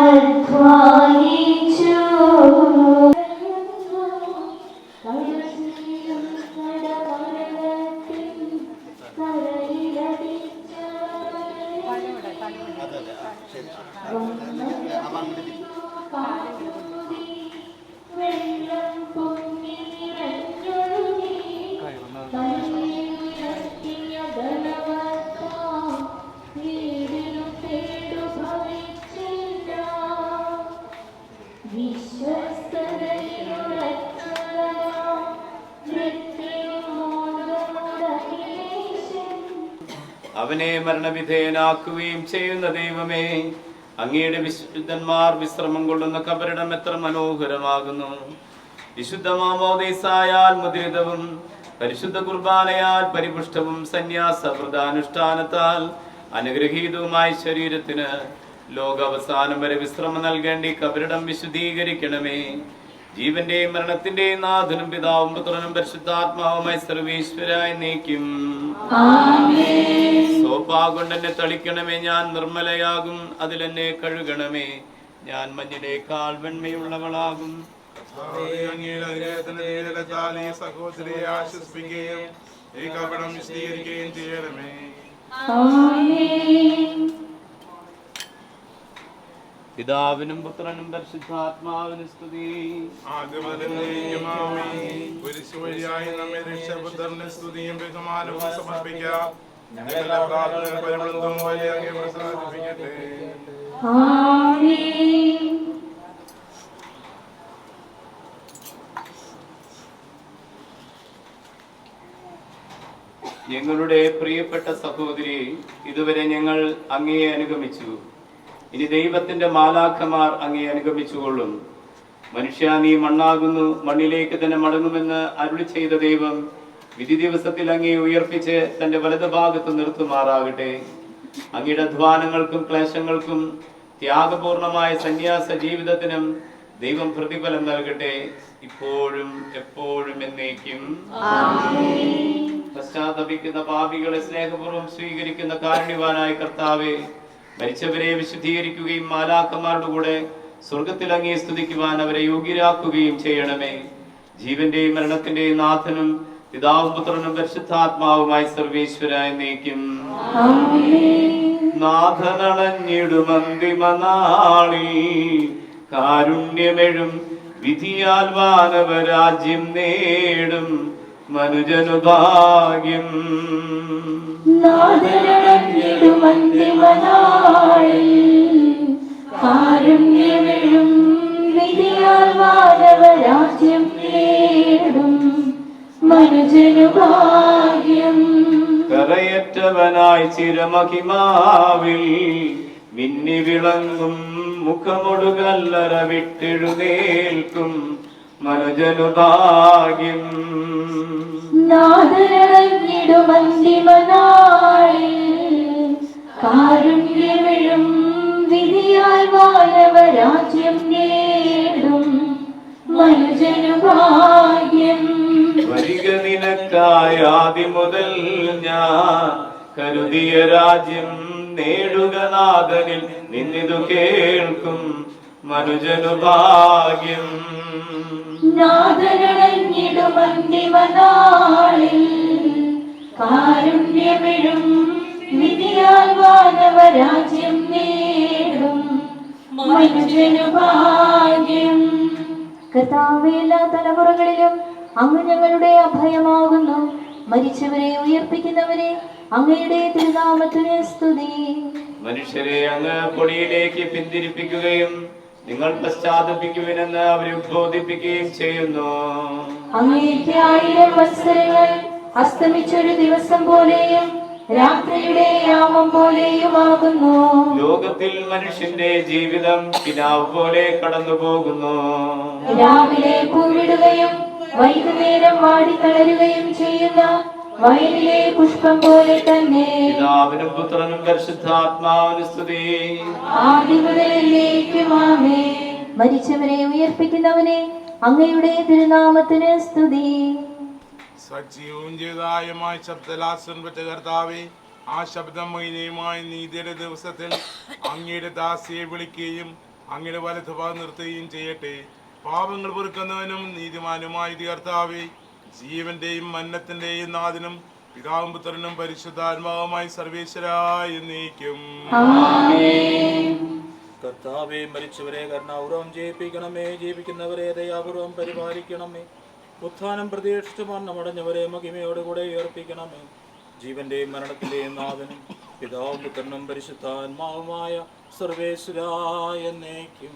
Speaker 3: അധ്വാനിച്ചു. വെള്ളം പൊങ്ങി നിറഞ്ഞൊഴുകി
Speaker 9: അവനെ മരണവിധേയനാക്കുകയും ചെയ്യുന്ന ദൈവമേ, അങ്ങയുടെ വിശുദ്ധന്മാർ വിശ്രമം കൊള്ളുന്ന കബറിടം എത്ര മനോഹരമാകുന്നു. വിശുദ്ധ മാമോദീസായാൽ മുദ്രിതവും പരിശുദ്ധ കുർബാനയാൽ പരിപുഷ്ടവും സന്യാസ വ്രതാനുഷ്ഠാനത്താൽ അനുഗ്രഹീതവുമായ ശരീരത്തിന് ലോകാവസാനം വരെ വിശ്രമം നൽകേണ്ടി കബറിടം വിശുദ്ധീകരിക്കണമേ. ജീവന്റെയും മരണത്തിന്റെയും നാഥനും പിതാവും പുത്രനും പരിശുദ്ധാത്മാവുമായി സർവീശ്വരായി നീക്കും. സോപ്പാ കൊണ്ടെന്നെ തളിക്കണമേ, ഞാൻ നിർമ്മലയാകും. അതിലെന്നെ കഴുകണമേ, ഞാൻ മഞ്ഞിനേക്കാൾ വെണ്മയുള്ളവളാകും.
Speaker 10: സഹോദരിയെ ആശ്വസിപ്പിക്കുകയും ഈ കപടം വിശദീകരിക്കുകയും ചെയ്യണമേ.
Speaker 9: പിതാവിനും പുത്രനും പരിശുദ്ധാത്മാവിനും സ്തുതി.
Speaker 10: കുരിശ് വഴിയായി നമ്മെ രക്ഷാപുത്രന്റെ സ്തുതിയും ബഹുമാനവും സമർപ്പിക്കാം. ഞങ്ങളുടെ പ്രാർത്ഥന പരിമളത്വം വഴി അങ്ങേ പ്രസാദിപ്പിക്കട്ടെ.
Speaker 9: ഞങ്ങളുടെ പ്രിയപ്പെട്ട സഹോദരി, ഇതുവരെ ഞങ്ങൾ അങ്ങയെ അനുഗമിച്ചു. ഇനി ദൈവത്തിന്റെ മാലാഖമാർ അങ്ങയെ അനുഗമിച്ചുകൊള്ളും. മനുഷ്യ, നീ മണ്ണാകുന്നു, മണ്ണിലേക്ക് തന്നെ മടങ്ങുമെന്ന് അരുളി ചെയ്ത ദൈവം വിധി ദിവസത്തിൽ അങ്ങയെ ഉയർപ്പിച്ച് തന്റെ വലതു ഭാഗത്ത് നിർത്തുമാറാകട്ടെ. അങ്ങയുടെ അധ്വാനങ്ങൾക്കും ക്ലേശങ്ങൾക്കും ത്യാഗപൂർണമായ സന്യാസ ജീവിതത്തിനും ദൈവം പ്രതിഫലം നൽകട്ടെ, ഇപ്പോഴും എപ്പോഴും എന്നേക്കും. പശ്ചാത്തപിക്കുന്ന പാപികളെ സ്നേഹപൂർവ്വം സ്വീകരിക്കുന്ന കാരുണ്യവാനായ കർത്താവേ, മരിച്ചവരെ വിശുദ്ധീകരിക്കുകയും മാലാഖമാരുടെ കൂടെ സ്വർഗത്തിൽ അങ്ങേ സ്തുതിക്കുവാൻ അവരെ യോഗ്യരാക്കുകയും ചെയ്യണമേ. ജീവന്റെയും മരണത്തിന്റെയും നാഥനും പിതാവും പുത്രനും പരിശുദ്ധാത്മാവുമായി സർവേശ്വരായി എന്നേക്കും. നാഥനണഞ്ഞിടുമന്തിമനാളിൽ കാരുണ്യമെഴും വിധിയാൽ വാനവരാജ്യം നേടും മനുജനു ഭാഗ്യം.
Speaker 3: കാരുണ്യമെഴും വിധിയാൽ വാനവരാജ്യം നേടും മനുജനു ഭാഗ്യം.
Speaker 9: കരയറ്റവനായി ചിരമഹിമാവിൽ മിന്നി വിളങ്ങും മുഖമൊടുകല്ലറ വിട്ടെഴുന്നേൽക്കും മനുജനു ഭാഗ്യം.
Speaker 3: നാദരങ്ങിടുമന്തിമനാളിൽ കാരുണ്യമെഴും വിധിയാൽ വാനവരാജ്യം നേടും മനുജനു ഭാഗ്യം.
Speaker 9: വരിക നിനക്കായി ആദ്യം മുതൽ ഞാൻ കരുതിയ രാജ്യം നേടുക നാഥനിൽ നിന്നിതു കേൾക്കും മനുജനു ഭാഗ്യം.
Speaker 3: നാദരങ്ങിടുമന്തിമനാളിൽ കാരുണ്യമെഴും വിധിയാൽ വാനവരാജ്യം നേടും മനുജനു ഭാഗ്യം. കർത്താവേ, എല്ലാ തലമുറകളിലും അങ്ങ് ഞങ്ങളുടെ അഭയമാകുന്നു. മരിച്ചവരെ ഉയർപ്പിക്കുന്നവരെ അങ്ങയുടെ തിരുനാമത്തിന് സ്തുതി.
Speaker 9: മനുഷ്യരെ അങ്ങ് പൊടിയിലേക്ക് പിന്തിരിപ്പിക്കുകയും നിങ്ങൾ പശ്ചാത്തപിക്കുവിനെന്ന് അവരെ ഉദ്ബോധിപ്പിക്കുകയും ചെയ്യുന്നു.
Speaker 3: അങ്ങേക്ക് 1000 വത്സരങ്ങൾ അസ്തമിച്ചൊരു ദിവസം പോലെയും രാത്രിയുടെ യാമം
Speaker 11: നാമം പോലെയുമാകുന്നു.
Speaker 9: ലോകത്തിൽ മനുഷ്യന്റെ ജീവിതം കിനാവ് പോലെ കടന്നു പോകുന്നു.
Speaker 11: രാവിലെ പൂവിടുകയും വൈകുന്നേരം വാടിത്തളരുകയും ചെയ്യുന്ന വയലിലെ പുഷ്പം പോലെ തന്നെ.
Speaker 9: പിതാവിനും പുത്രനും പരിശുദ്ധാത്മാവിനും സ്തുതി.
Speaker 11: ആദ്യം മുതൽ എന്നേക്കും ആമേൻ. മരിച്ചവരെ ഉയർപ്പിക്കുന്നവനെ, അങ്ങയുടെ തിരുനാമത്തിന് സ്തുതി.
Speaker 10: സജീവവും ജീവദായകമായ ശബ്ദലാസൻ പെറ്റ കർത്താവേ, ആ ശബ്ദം മൈനയുമായി നീതിയുടെ ദിവസത്തിൽ അങ്ങയുടെ ദാസിയെ വിളിക്കുകയും അങ്ങയുടെ വലതുഭാഗം നിർത്തുകയും ചെയ്യട്ടെ. പാപങ്ങൾ പൊറുക്കുന്നവനും നീതിമാനുമായ കർത്താവേ, ജീവന്റെയും മന്നത്തിന്റെയും നാഥനും പിതാവും പുത്രനും പരിശുദ്ധാത്മാവുമായി സർവേശ്വരായ എന്നേക്കും.
Speaker 2: കർത്താവേ, മരിച്ചവരെ കരുണാപൂർവം ജയിപ്പിക്കണമേ, ജീവിക്കുന്നവരെ ദയാപൂർവം പരിപാലിക്കണമേ. ഉത്ഥാനം പ്രതീക്ഷിച്ച് മരണമടഞ്ഞവരെ മഹിമയോടുകൂടെ ഉയർപ്പിക്കണമേ. ജീവന്റെയും മരണത്തിന്റെയും നാഥനും പിതാവും പുത്രനും പരിശുദ്ധാത്മാവുമായ സർവേശ്വരായ എന്നേക്കും.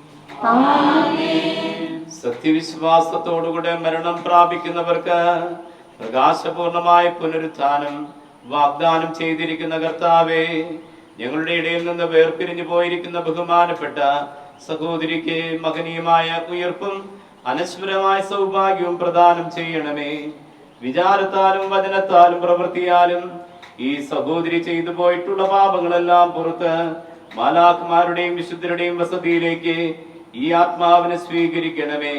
Speaker 9: സത്യവിശ്വാസത്തോടുകൂടെ മരണം പ്രാപിക്കുന്നവർക്ക് പ്രകാശപൂർണമായ പുനരുത്ഥാനം വാഗ്ദാനം ചെയ്തിരിക്കുന്ന കർത്താവേ, ഞങ്ങളുടെ ഇടയിൽ നിന്ന് വേർപിരിഞ്ഞു പോയിരിക്കുന്ന ബഹുമാനപ്പെട്ട സഹോദരിക്ക് മഹനീയമായ ഉയർപ്പും അനശ്വരമായ സൗഭാഗ്യവും പ്രദാനം ചെയ്യണമേ. വിചാരത്താലും വചനത്താലും പ്രവൃത്തിയാലും ഈ സഹോദരി ചെയ്തു പോയിട്ടുള്ള പാപങ്ങളെല്ലാം പുറത്ത് മാലാഖമാരുടെയും വിശുദ്ധരുടെയും വസതിയിലേക്ക് ഈ ആത്മാവിനെ സ്വീകരിക്കണമേ.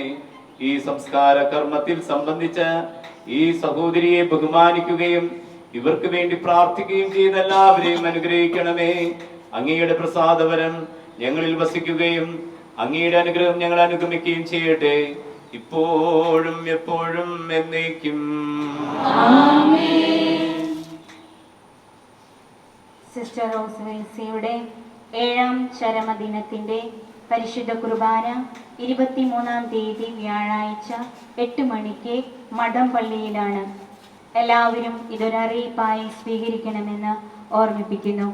Speaker 9: ഈ സംസ്കാര കർമ്മത്തിൽ സംബന്ധിച്ച് ഈ സഹോദരിയെ ബഹുമാനിക്കുകയും ഇവർക്ക് വേണ്ടി പ്രാർത്ഥിക്കുകയും ചെയ്ത എല്ലാവരെയും അനുഗ്രഹിക്കണമേ. അങ്ങയുടെ പ്രസാദവരം ഞങ്ങളിൽ വസിക്കുകയും അങ്ങയുടെ അനുഗ്രഹം ഞങ്ങൾ അനുഗമിക്കുകയും ചെയ്യട്ടെ, ഇപ്പോഴും എപ്പോഴും എന്നേക്കും.
Speaker 3: സിസ്റ്റർ റോസ് വെൽസിയുടെ 7ാം ചരമദിനത്തിന്റെ പരിശുദ്ധ കുർബാന 23-ാം തീയതി വ്യാഴാഴ്ച 8 മണിക്ക് മഠം പള്ളിയിലാണ്. എല്ലാവരും ഇതൊരറിയിപ്പായി സ്വീകരിക്കണമെന്ന് ഓർമ്മിപ്പിക്കുന്നു.